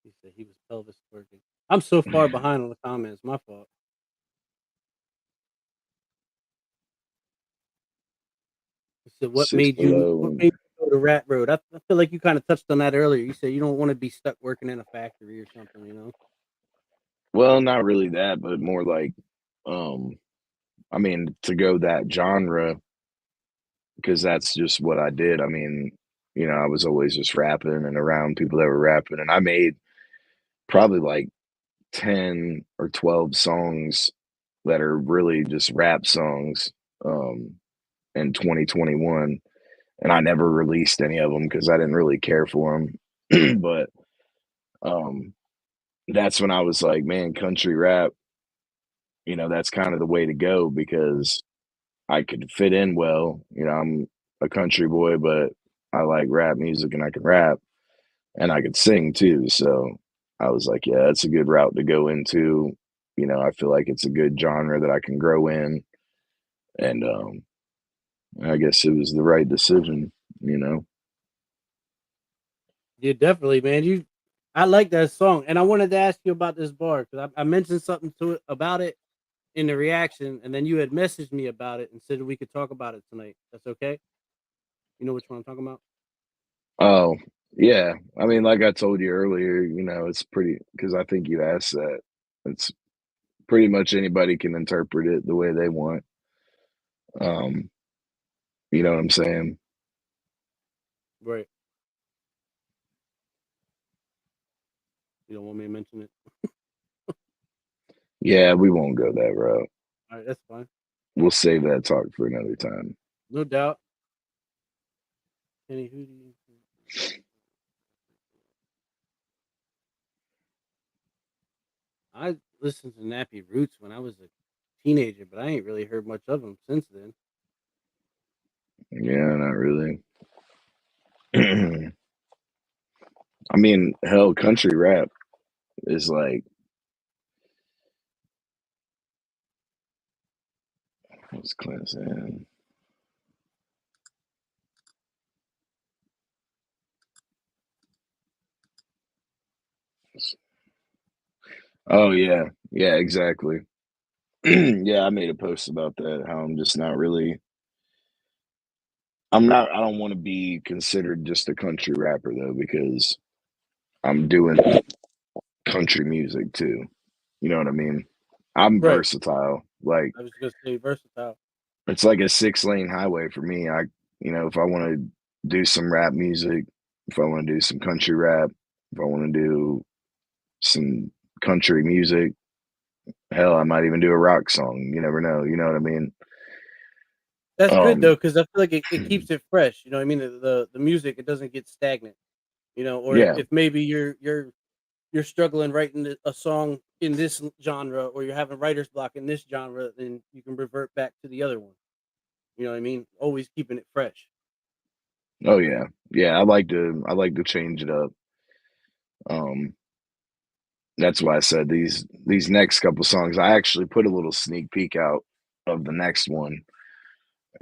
Speaker 1: He said he was pelvis twerking. I'm so far behind on the comments. My fault. He said,
Speaker 2: Six
Speaker 1: what
Speaker 2: below.
Speaker 1: made you go to Rat Road?" I feel like you kind of touched on that earlier. You said you don't want to be stuck working in a factory or something. You know.
Speaker 2: Well, not really that, but more like, um, I mean, to go that genre because that's just what I did. I mean, I was always just rapping and around people that were rapping, and I made probably like 10 or 12 songs that are really just rap songs um, in 2021. And I never released any of them because I didn't really care for them. But um, that's when I was like, man, country rap, that's kind of the way to go because I could fit in well. I'm a country boy, but I like rap music and I can rap and I could sing too. So I was like, yeah, that's a good route to go into. I feel like it's a good genre that I can grow in. And I guess it was the right decision.
Speaker 1: Yeah, definitely, man. I like that song, and I wanted to ask you about this bar because I mentioned something to it about it in the reaction, and then you had messaged me about it and said we could talk about it tonight. That's okay. You know which one I'm talking about?
Speaker 2: Oh, yeah. I mean, like I told you earlier, it's pretty because I think you asked that. It's pretty much anybody can interpret it the way they want. Um, you know what I'm saying?
Speaker 1: Right. You don't want me to mention it.
Speaker 2: Yeah, we won't go that route.
Speaker 1: All right, that's fine.
Speaker 2: We'll save that talk for another time.
Speaker 1: No doubt. Kenny, who do you think? I listened to Nappy Roots when I was a teenager, but I ain't really heard much of them since then.
Speaker 2: Yeah, not really. I mean, hell, country rap is like, what's class in? Oh yeah, yeah, exactly. Yeah, I made a post about that. How I'm just not really. I'm not. I don't want to be considered just a country rapper though, because I'm doing country music too. You know what I mean? I'm
Speaker 1: Right.
Speaker 2: versatile. Like
Speaker 1: I was gonna say versatile.
Speaker 2: it's like a 6-lane highway for me. If I want to do some rap music, if I want to do some country rap, if I want to do some country music, hell, I might even do a rock song. You never know. You know what I mean?
Speaker 1: That's good
Speaker 2: Um,
Speaker 1: though, because I feel like it keeps it fresh. You know what I mean? The music, it doesn't get stagnant. You know, or
Speaker 2: yeah.
Speaker 1: if maybe you're struggling writing a song in this genre, or you're having writer's block in this genre, then you can revert back to the other one. You know what I mean? Always keeping it fresh.
Speaker 2: Oh yeah. Yeah. I like to change it up. Um, that's why I said these next couple songs. I actually put a little sneak peek out of the next one,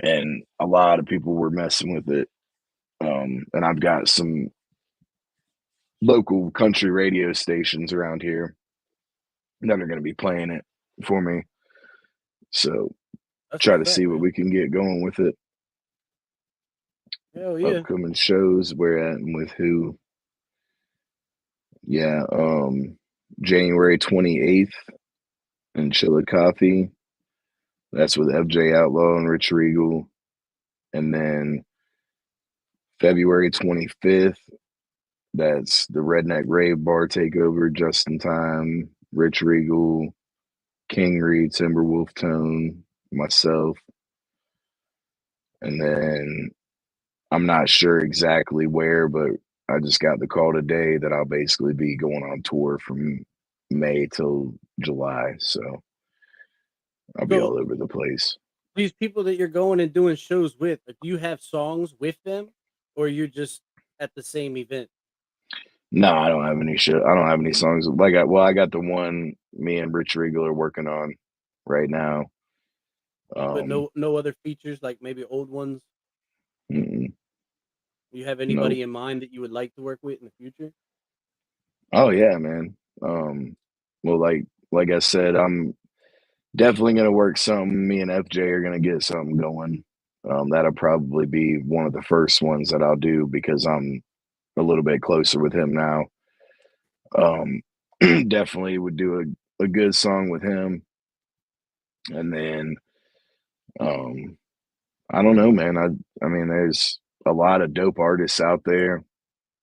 Speaker 2: and a lot of people were messing with it. And I've got some local country radio stations around here that are going to be playing it for me. So
Speaker 1: That's
Speaker 2: try
Speaker 1: what's
Speaker 2: to
Speaker 1: up,
Speaker 2: see what
Speaker 1: man.
Speaker 2: we can get going with it.
Speaker 1: Hell yeah.
Speaker 2: Upcoming shows, where at and with who? Yeah, January 28th in Chillicothe. That's with FJ Outlaw and Rich Regal. And then February 25th, that's the Redneck Rave Bar Takeover, Just in Time, Rich Regal, King Reed, Timberwolf Tone, myself. And then I'm not sure exactly where, but I just got the call today that I'll basically be going on tour from May till July. So I'll be
Speaker 1: So
Speaker 2: all over the place.
Speaker 1: these people that you're going and doing shows with, like, do you have songs with them, or you're just at the same event?
Speaker 2: No, I don't have any shit. I don't have any songs. I got the one me and Rich Regal are working on right now.
Speaker 1: But
Speaker 2: Um,
Speaker 1: no other features, like maybe old ones?
Speaker 2: mm-mm,
Speaker 1: Do you have
Speaker 2: nope.
Speaker 1: anybody in mind that you would like to work with in the future?
Speaker 2: Oh yeah, man. Well, like I said, I'm definitely gonna work something. Me and FJ are gonna get something going. That'll probably be one of the first ones that I'll do because I'm a little bit closer with him now. Um, definitely would do a good song with him, and then um, I don't know, man. I mean, there's a lot of dope artists out there,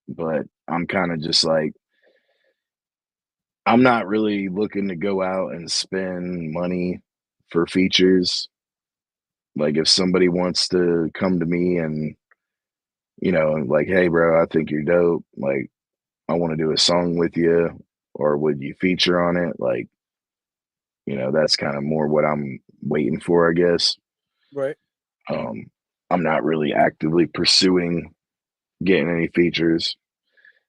Speaker 2: but I'm kind of just like I'm not really looking to go out and spend money for features. Like if somebody wants to come to me and like, hey, bro, I think you're dope. Like, I want to do a song with you, or would you feature on it? Like, that's kind of more what I'm waiting for, I guess.
Speaker 1: Right.
Speaker 2: Um, I'm not really actively pursuing getting any features.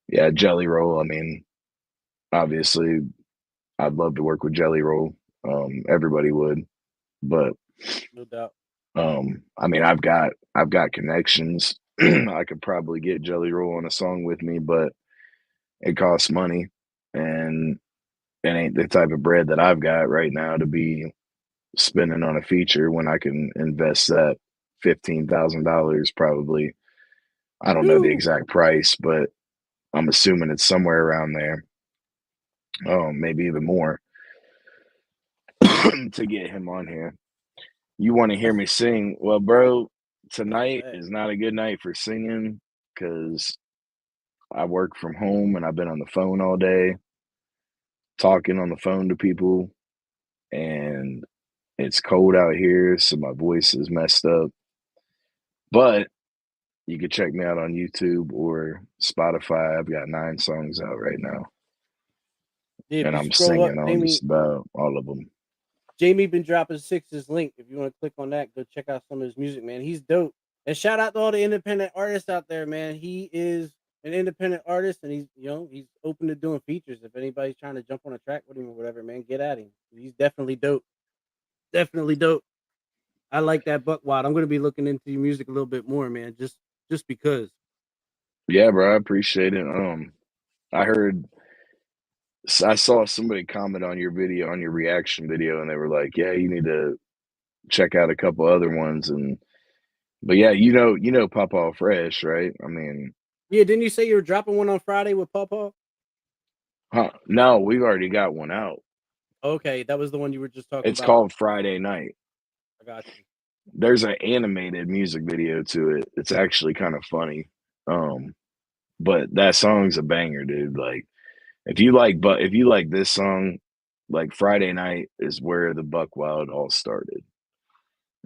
Speaker 2: Yeah, Jelly Roll. I mean, obviously, I'd love to work with Jelly Roll. Everybody would, but
Speaker 1: No doubt.
Speaker 2: I mean, I've got connections. I could probably get Jelly Roll on a song with me, but it costs money, and it ain't the type of bread that I've got right now to be spending on a feature when I can invest that $15,000 probably. I don't know the
Speaker 1: Whew.
Speaker 2: exact price, but I'm assuming it's somewhere around there. Maybe even more to get him on here. You want to hear
Speaker 1: That's
Speaker 2: me sing? Well, bro,
Speaker 1: that's a
Speaker 2: tonight
Speaker 1: fact.
Speaker 2: is not a good night for singing because I work from home and I've been on the phone all day, talking on the phone to people, and it's cold out here, so my voice is messed up. But you can check me out on YouTube or Spotify. I've got 9 songs out right now,
Speaker 1: Yeah, if
Speaker 2: and
Speaker 1: you
Speaker 2: I'm
Speaker 1: scroll up,
Speaker 2: singing on just about all of them.
Speaker 1: Jamie been dropping Six's link. If you want to click on that, go check out some of his music, man. He's dope. And shout out to all the independent artists out there, man. He is an independent artist, and he's open to doing features. If anybody's trying to jump on a track with him or whatever, man, get at him. He's definitely dope. Definitely dope. I like that buck wild. I'm gonna be looking into your music a little bit more, man. Just because.
Speaker 2: Yeah, bro, I appreciate it. I heard I saw somebody comment on your video, on your reaction video, and they were like, "Yeah, you need to check out a couple other ones." And but yeah, Papa Fresh, right? I mean,
Speaker 1: Yeah, didn't you say you were dropping one on Friday with Pawpaw?
Speaker 2: huh? No, we've already got one out.
Speaker 1: Okay, that was the one you were just talking
Speaker 2: It's
Speaker 1: about.
Speaker 2: called Friday Night.
Speaker 1: I got you.
Speaker 2: There's an animated music video to it. It's actually kind of funny. But that song's a banger, dude. Like if you like this song, like Friday Night is where the Buck Wild all started,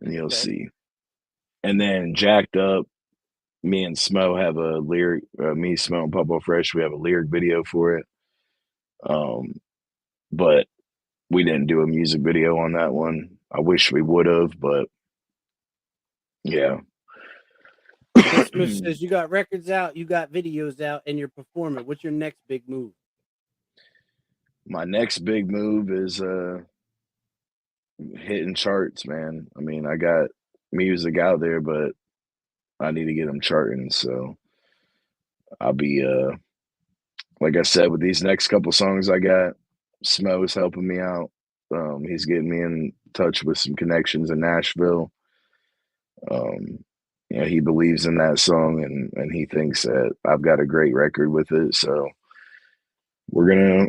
Speaker 2: and you'll
Speaker 1: Okay.
Speaker 2: see. And then Jacked Up, me and Smo have a lyric. Me, Smo, and Papa Fresh, we have a lyric video for it. But we didn't do a music video on that one. I wish we would have, but yeah.
Speaker 1: Big Smith says you got records out, you got videos out, and you're performing. What's your next big move?
Speaker 2: My next big move is hitting charts, man. I mean, I got music out there, but I need to get them charting. So I'll be like I said, with these next couple songs I got, Smo's helping me out. He's getting me in touch with some connections in Nashville. Um, he believes in that song, and he thinks that I've got a great record with it. So we're gonna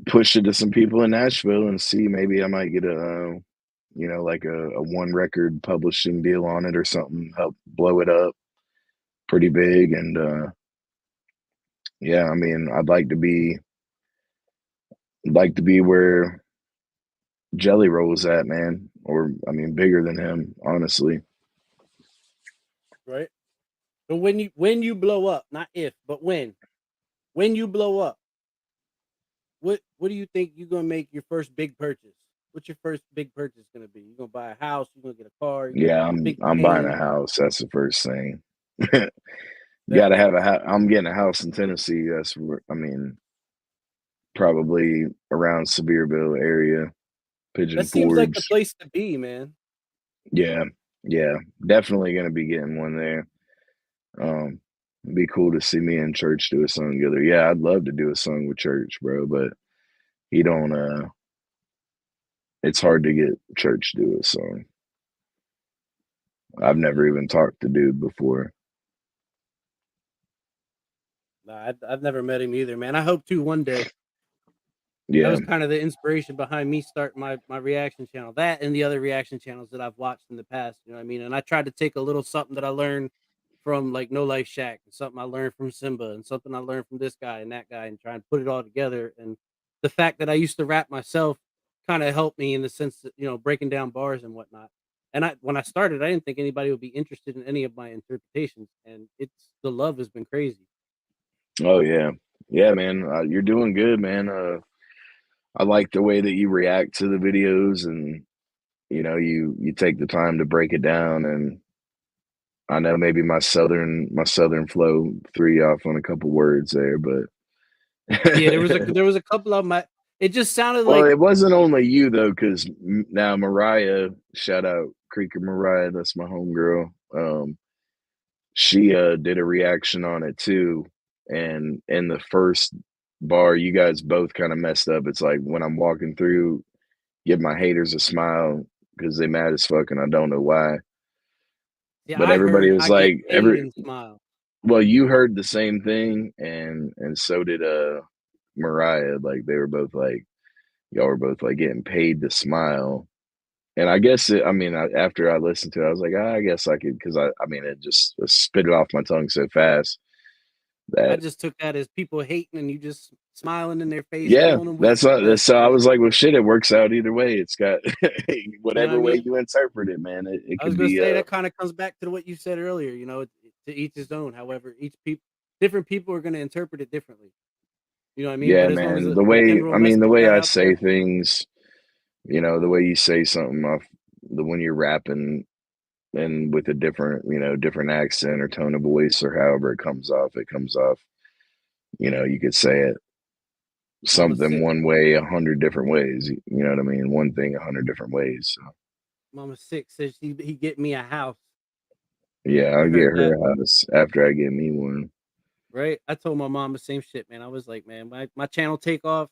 Speaker 2: push it to some people in Nashville and see, maybe I might get like a one record publishing deal on it or something, help blow it up pretty big. And yeah, I mean, I'd like to be where Jelly Roll's at, man, or I mean, bigger than him, honestly.
Speaker 1: Right. So when you blow up, not if, but when you blow up, what do you think you're gonna make your first big purchase? What's your first big purchase gonna be? You gonna buy a house? You gonna get a car? You gonna
Speaker 2: Yeah,
Speaker 1: get a big
Speaker 2: I'm buying a
Speaker 1: chain?
Speaker 2: house. That's the first thing. Got to
Speaker 1: Definitely.
Speaker 2: have a house. I'm getting a house in Tennessee. I mean, probably around Sevierville area,
Speaker 1: That
Speaker 2: Pigeon
Speaker 1: seems like the
Speaker 2: Forge.
Speaker 1: place to be, man.
Speaker 2: Yeah, yeah, definitely gonna be getting one there. It'd be cool to see me and Church do a song together. Yeah, I'd love to do a song with Church, bro, but he don't. It's hard to get Church to do a song. I've never
Speaker 1: Yeah.
Speaker 2: even talked to dude before.
Speaker 1: Nah, I've never met him either, man. I hope to one day. That
Speaker 2: Yeah,
Speaker 1: was kind of the inspiration behind me starting my reaction channel. That and the other reaction channels that I've watched in the past. You know what I mean? And I tried to take a little something that I learned from like No Life Shack, and something I learned from Simba, and something I learned from this guy and that guy, and try and put it all together. And the fact that I used to rap myself kind of helped me in the sense that, breaking down bars and whatnot. And when I started, I didn't think anybody would be interested in any of my interpretations, and the love has been crazy.
Speaker 2: oh yeah, yeah, man. You're doing good, man. I like the way that you react to the videos, and you take the time to break it down. And I know maybe my southern flow threw you off on a couple words there, but
Speaker 1: Yeah, there was a couple of my. It just sounded
Speaker 2: well,
Speaker 1: like.
Speaker 2: it wasn't only you though, because now Mariah, shout out Creeker Mariah, that's my homegirl. She did a reaction on it too, and in the first bar, you guys both kind of messed up. It's like, when I'm walking through, give my haters a smile because they mad as fuck and I don't know why.
Speaker 1: Yeah,
Speaker 2: But
Speaker 1: I
Speaker 2: everybody
Speaker 1: heard
Speaker 2: was
Speaker 1: I get
Speaker 2: like,
Speaker 1: paid and smile.
Speaker 2: well, you heard the same thing, and so did Mariah. Like, they were both like, y'all were both like getting paid to smile. And I guess after I listened to it, I was like, I guess I could, because I mean, it just spit it off my tongue so fast
Speaker 1: I
Speaker 2: that,
Speaker 1: just took that as people hating and you just smiling in their face,
Speaker 2: yeah,
Speaker 1: killing them with
Speaker 2: that's not.
Speaker 1: success,
Speaker 2: So I
Speaker 1: man.
Speaker 2: was like, well, shit, it works out either way. It's got
Speaker 1: You know what I
Speaker 2: whatever way
Speaker 1: mean?
Speaker 2: you interpret it, man. It
Speaker 1: I was
Speaker 2: could
Speaker 1: gonna
Speaker 2: be
Speaker 1: say that kind of comes back to what you said earlier. To each his own. However, different people are gonna interpret it differently. You know what I mean?
Speaker 2: yeah,
Speaker 1: But as long as
Speaker 2: man.
Speaker 1: the general
Speaker 2: The
Speaker 1: message
Speaker 2: way
Speaker 1: got
Speaker 2: I
Speaker 1: out
Speaker 2: say
Speaker 1: there,
Speaker 2: things, the way you say something off the when you're rapping and with a different accent or tone of voice or however it comes off. You could say it
Speaker 1: Mama
Speaker 2: something
Speaker 1: Six,
Speaker 2: one way 100 different ways. You know what I mean? One thing 100 different ways. So
Speaker 1: Mama Six says he get me a house.
Speaker 2: yeah, I'll
Speaker 1: You
Speaker 2: get
Speaker 1: heard
Speaker 2: her
Speaker 1: that,
Speaker 2: a house after I get me one.
Speaker 1: right? I told my mom the same shit, man. I was like, man, my channel take off.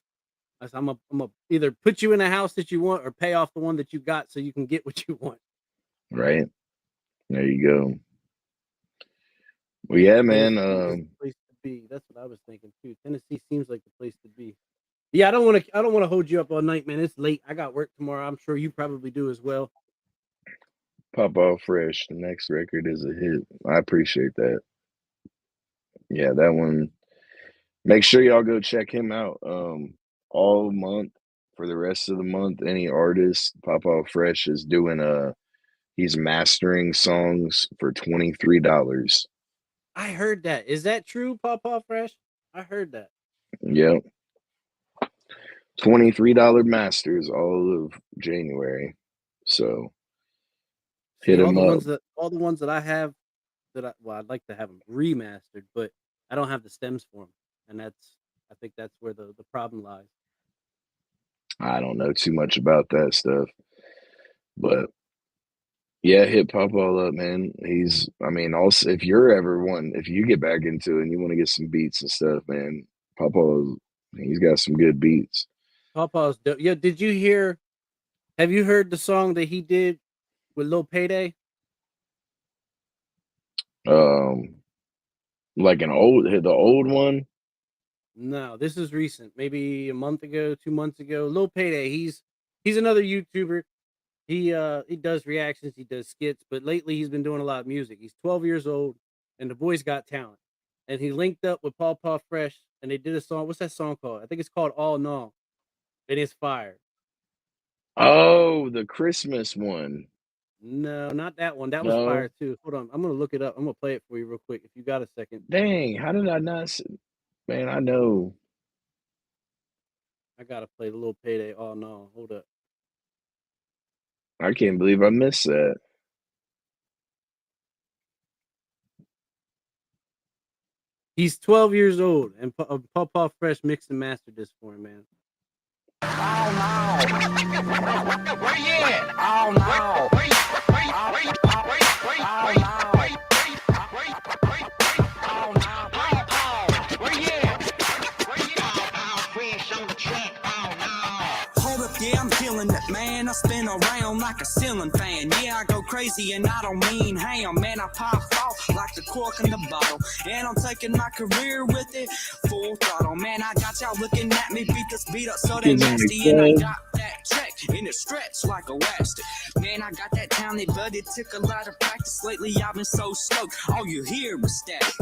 Speaker 1: I said, I'm a either put you in a house that you want or pay off the one that you got so you can get what you want.
Speaker 2: Right? There you go. Well, yeah, man.
Speaker 1: Tennessee is the place to be. That's what I was thinking too. Tennessee seems like the place to be. Yeah, I don't want to hold you up all night, man. It's late. I got work tomorrow. I'm sure you probably do as well.
Speaker 2: Pop Off Fresh, the next record is a hit. I appreciate that. Yeah, that one. Make sure y'all go check him out. All month for the rest of the month, any artist, Pop Off Fresh is doing he's mastering songs for $23.
Speaker 1: I heard that. Is that true, Pawpaw Fresh? I heard that.
Speaker 2: Yep. $23 masters all of January. So
Speaker 1: See,
Speaker 2: hit him up.
Speaker 1: all the ones that I have I'd like to have them remastered, but I don't have the stems for them, and I think that's where the problem lies.
Speaker 2: I don't know too much about that stuff, but yeah, hit Pop All up, man. I mean, also if you're ever if you get back into it and you want to get some beats and stuff, man, Pop All, he's got some good beats.
Speaker 1: Pawpaw's dope. Yeah, have you heard the song that he did with Lil Payday?
Speaker 2: Um, like the old one.
Speaker 1: No, this is recent. Maybe a month ago, 2 months ago. Lil Payday. He's another YouTuber. He does reactions, he does skits, but lately he's been doing a lot of music. He's 12 years old, and the boy's got talent. And he linked up with Paw Paw Fresh, and they did a song. What's that song called? I think it's called All in All. It is fire.
Speaker 2: Oh, the Christmas one.
Speaker 1: No, not that one. That was
Speaker 2: No,
Speaker 1: fire too. Hold on, I'm gonna look it up. I'm gonna play it for you real quick if you got a second.
Speaker 2: dang, how did I not? Man, I know.
Speaker 1: I gotta play the Little Payday All in All. Hold up.
Speaker 2: I can't believe I missed that.
Speaker 1: He's 12 years old, and Paw Paw Fresh mixed and mastered this for him, man.
Speaker 4: Oh no. Where you at? Oh no. Hold up, yeah, I'm killing it, man. I spin around like a ceiling fan. Yeah, I go crazy and I don't mean ham, man. I pop off like the cork in the bottle, and I'm taking my career with it full throttle. Man, I got y'all looking at me, beat this beat up so they nasty, and I got that track in a stretch like a elastic. Man, I got that talent, but it took a lot of practice. Lately, I've been so stoked, all you hear is static.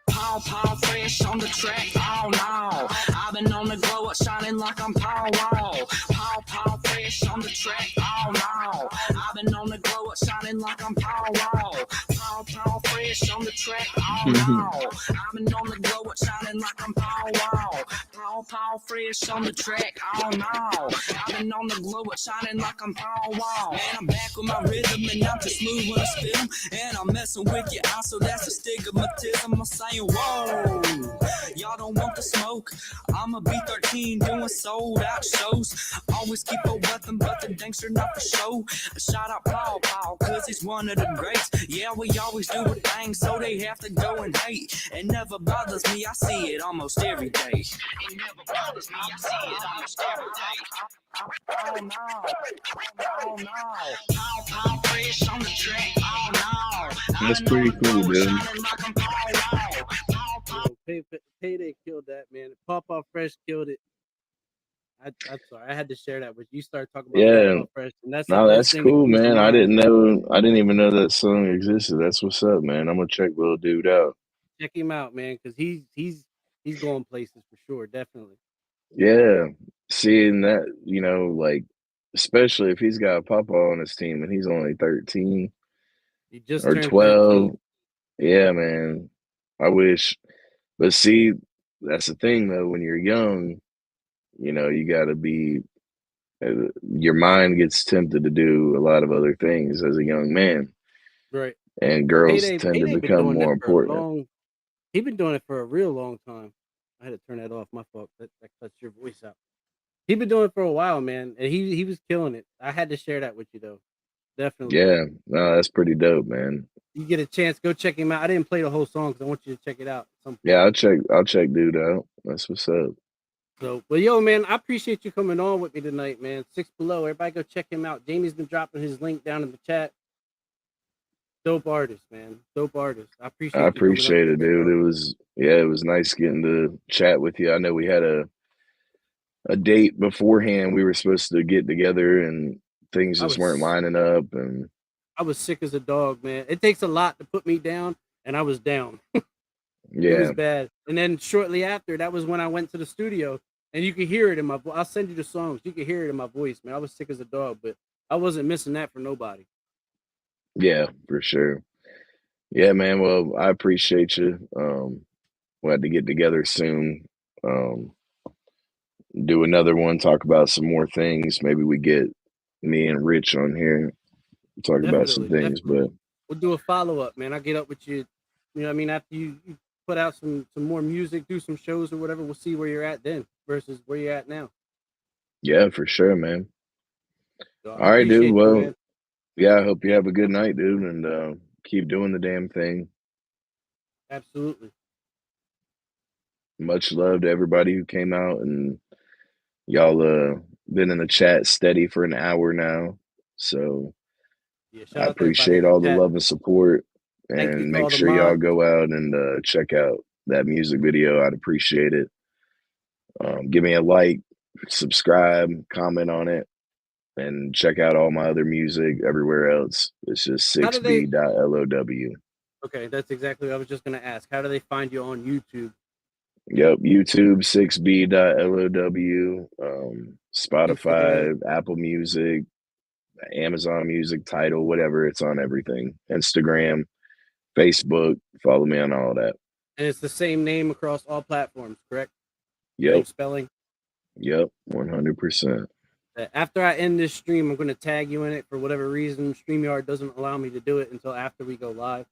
Speaker 4: Paw Paw Fresh on the track, oh no. I've been on the glow up, shining like I'm Paw Wall. Paw Paw Fresh on the track, oh no. I've been on the glow up, shining like I'm Paw Wall. Paw Paw Fresh on the track, oh no. I've been on the glow up, shining like I'm Paw Wall. Paw Paw Fresh on the track, oh no. I've been on the glow up, shining like I'm Paw Wall. Man, I'm back with my rhythm and I'm just smooth when I spit 'em. And I'm messing with your eye, so that's a stigmatism. I'm saying, whoa, y'all don't want the smoke. I'm a B13 doing sold out shows. Always keep a weapon, but the gangster not for show. Shout out Paw Paw, cause he's one of the greats. Yeah, we always do a thing, so they have to go and hate. It never bothers me, I see it almost every day. It never bothers me, I see it almost every day. Oh no, oh no. Paw Paw Fresh on the track, oh no.
Speaker 2: That's pretty cool, dude.
Speaker 1: Payday killed that, man. Paw Paw Fresh killed it. I'm sorry, I had to share that with you. You started talking about Paw
Speaker 2: Yeah,
Speaker 1: Paw Fresh, and that's the
Speaker 2: no,
Speaker 1: first
Speaker 2: that's
Speaker 1: thing that
Speaker 2: cool,
Speaker 1: comes to
Speaker 2: man. I
Speaker 1: mind.
Speaker 2: didn't even know that song existed. That's what's up, man. I'm gonna check little dude out.
Speaker 1: Check him out, man, because he's going places for sure, definitely.
Speaker 2: Yeah, seeing that, like, especially if he's got Papa on his team and he's only 13
Speaker 1: He just
Speaker 2: or
Speaker 1: turned
Speaker 2: 12.
Speaker 1: 13.
Speaker 2: Yeah, man. I wish, but see, that's the thing though. When you're young, you got to be. Your mind gets tempted to do a lot of other things as a young man,
Speaker 1: Right.
Speaker 2: and girls tend to
Speaker 1: Payday been
Speaker 2: become
Speaker 1: doing that
Speaker 2: more
Speaker 1: for a
Speaker 2: important.
Speaker 1: long. He been doing it for a real long time. I had to turn that off. My fault. That cuts your voice out. He been doing it for a while, man, and he was killing it. I had to share that with you though. Definitely.
Speaker 2: Yeah, no, that's pretty dope, man.
Speaker 1: You get a chance, go check him out. I didn't play the whole song because I want you to check it out at some
Speaker 2: Yeah,
Speaker 1: point.
Speaker 2: I'll check dude out. That's what's up.
Speaker 1: So, but yo, man, I appreciate you coming on with me tonight, man. 6B-Low, everybody go check him out. Jamie's been dropping his link down in the chat. Dope artist, man. Dope artist. I
Speaker 2: I
Speaker 1: appreciate you coming up
Speaker 2: appreciate
Speaker 1: with
Speaker 2: it,
Speaker 1: me,
Speaker 2: dude.
Speaker 1: bro.
Speaker 2: It was nice getting to chat with you. I know we had a date beforehand. We were supposed to get together, and things
Speaker 1: I
Speaker 2: just weren't
Speaker 1: was
Speaker 2: lining up. And
Speaker 1: I was sick as a dog, man. It takes a lot to put me down, and I was down. It was
Speaker 2: yeah,
Speaker 1: bad. And then shortly after, that was when I went to the studio, and you could hear it in my voice. I'll send you the songs. You could hear it in my voice, man. I was sick as a dog, but I wasn't missing that for nobody.
Speaker 2: yeah, for sure. Yeah, man. Well, I appreciate you. We'll have to get together soon. Um, do another one, talk about some more things. Maybe we get me and Rich on here, talk about some
Speaker 1: Definitely,
Speaker 2: things.
Speaker 1: definitely.
Speaker 2: But
Speaker 1: We'll do a follow up, man. I'll get up with you. You know what I mean? After you put out some more music, do some shows or whatever, we'll see where you're at then versus where you're at now.
Speaker 2: yeah, for sure, man.
Speaker 1: So I
Speaker 2: All right, dude.
Speaker 1: appreciate you,
Speaker 2: Well,
Speaker 1: man.
Speaker 2: yeah, I hope you have a good night, dude, and keep doing the damn thing.
Speaker 1: Absolutely.
Speaker 2: Much love to everybody who came out, and y'all been in the chat steady for an hour now. So
Speaker 1: Yeah,
Speaker 2: I
Speaker 1: shout out to everybody
Speaker 2: appreciate
Speaker 1: in the
Speaker 2: all the
Speaker 1: chat.
Speaker 2: love and support,
Speaker 1: Thank you
Speaker 2: and
Speaker 1: to
Speaker 2: make
Speaker 1: all the
Speaker 2: sure y'all
Speaker 1: mods.
Speaker 2: go out and check out that music video. I'd appreciate it. Give me a like, subscribe, comment on it, and check out all my other music everywhere else. It's just
Speaker 1: How do they
Speaker 2: 6B.LOW.
Speaker 1: Okay, that's exactly what I was just gonna ask. How do they find you on YouTube?
Speaker 2: Yep, YouTube 6B.LOW,
Speaker 1: Instagram.
Speaker 2: Spotify, Apple Music, Amazon Music, Tidal, whatever. It's on everything. Instagram, Facebook. Follow me on all that.
Speaker 1: And it's the same name across all platforms, correct? Same
Speaker 2: Yep,
Speaker 1: spelling.
Speaker 2: yep, 100%.
Speaker 1: After I end this stream, I'm gonna tag you in it for whatever reason. StreamYard doesn't allow me to do it until after we go live.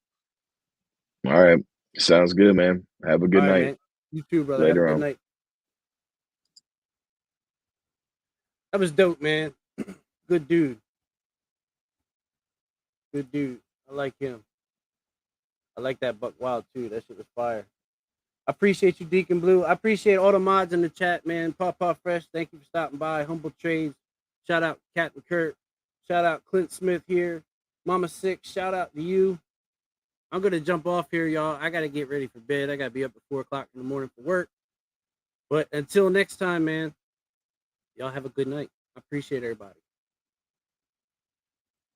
Speaker 2: All right, sounds good, man. Have a
Speaker 1: All
Speaker 2: good
Speaker 1: right,
Speaker 2: night.
Speaker 1: man. You too, brother. Have a
Speaker 2: Later
Speaker 1: good
Speaker 2: on.
Speaker 1: night. That was dope, man. Good dude. Good dude. I like him. I like that Buck Wild too. That shit was fire. I appreciate you, Deacon Blue. I appreciate all the mods in the chat, man. Pawpaw Fresh, thank you for stopping by. Humble Trades, shout out Captain Kurt. Shout out Clint Smith here. Mama Six, shout out to you. I'm gonna jump off here, y'all. I gotta get ready for bed. I gotta be up at 4 o'clock in the morning for work. But until next time, man, y'all have a good night. I appreciate everybody.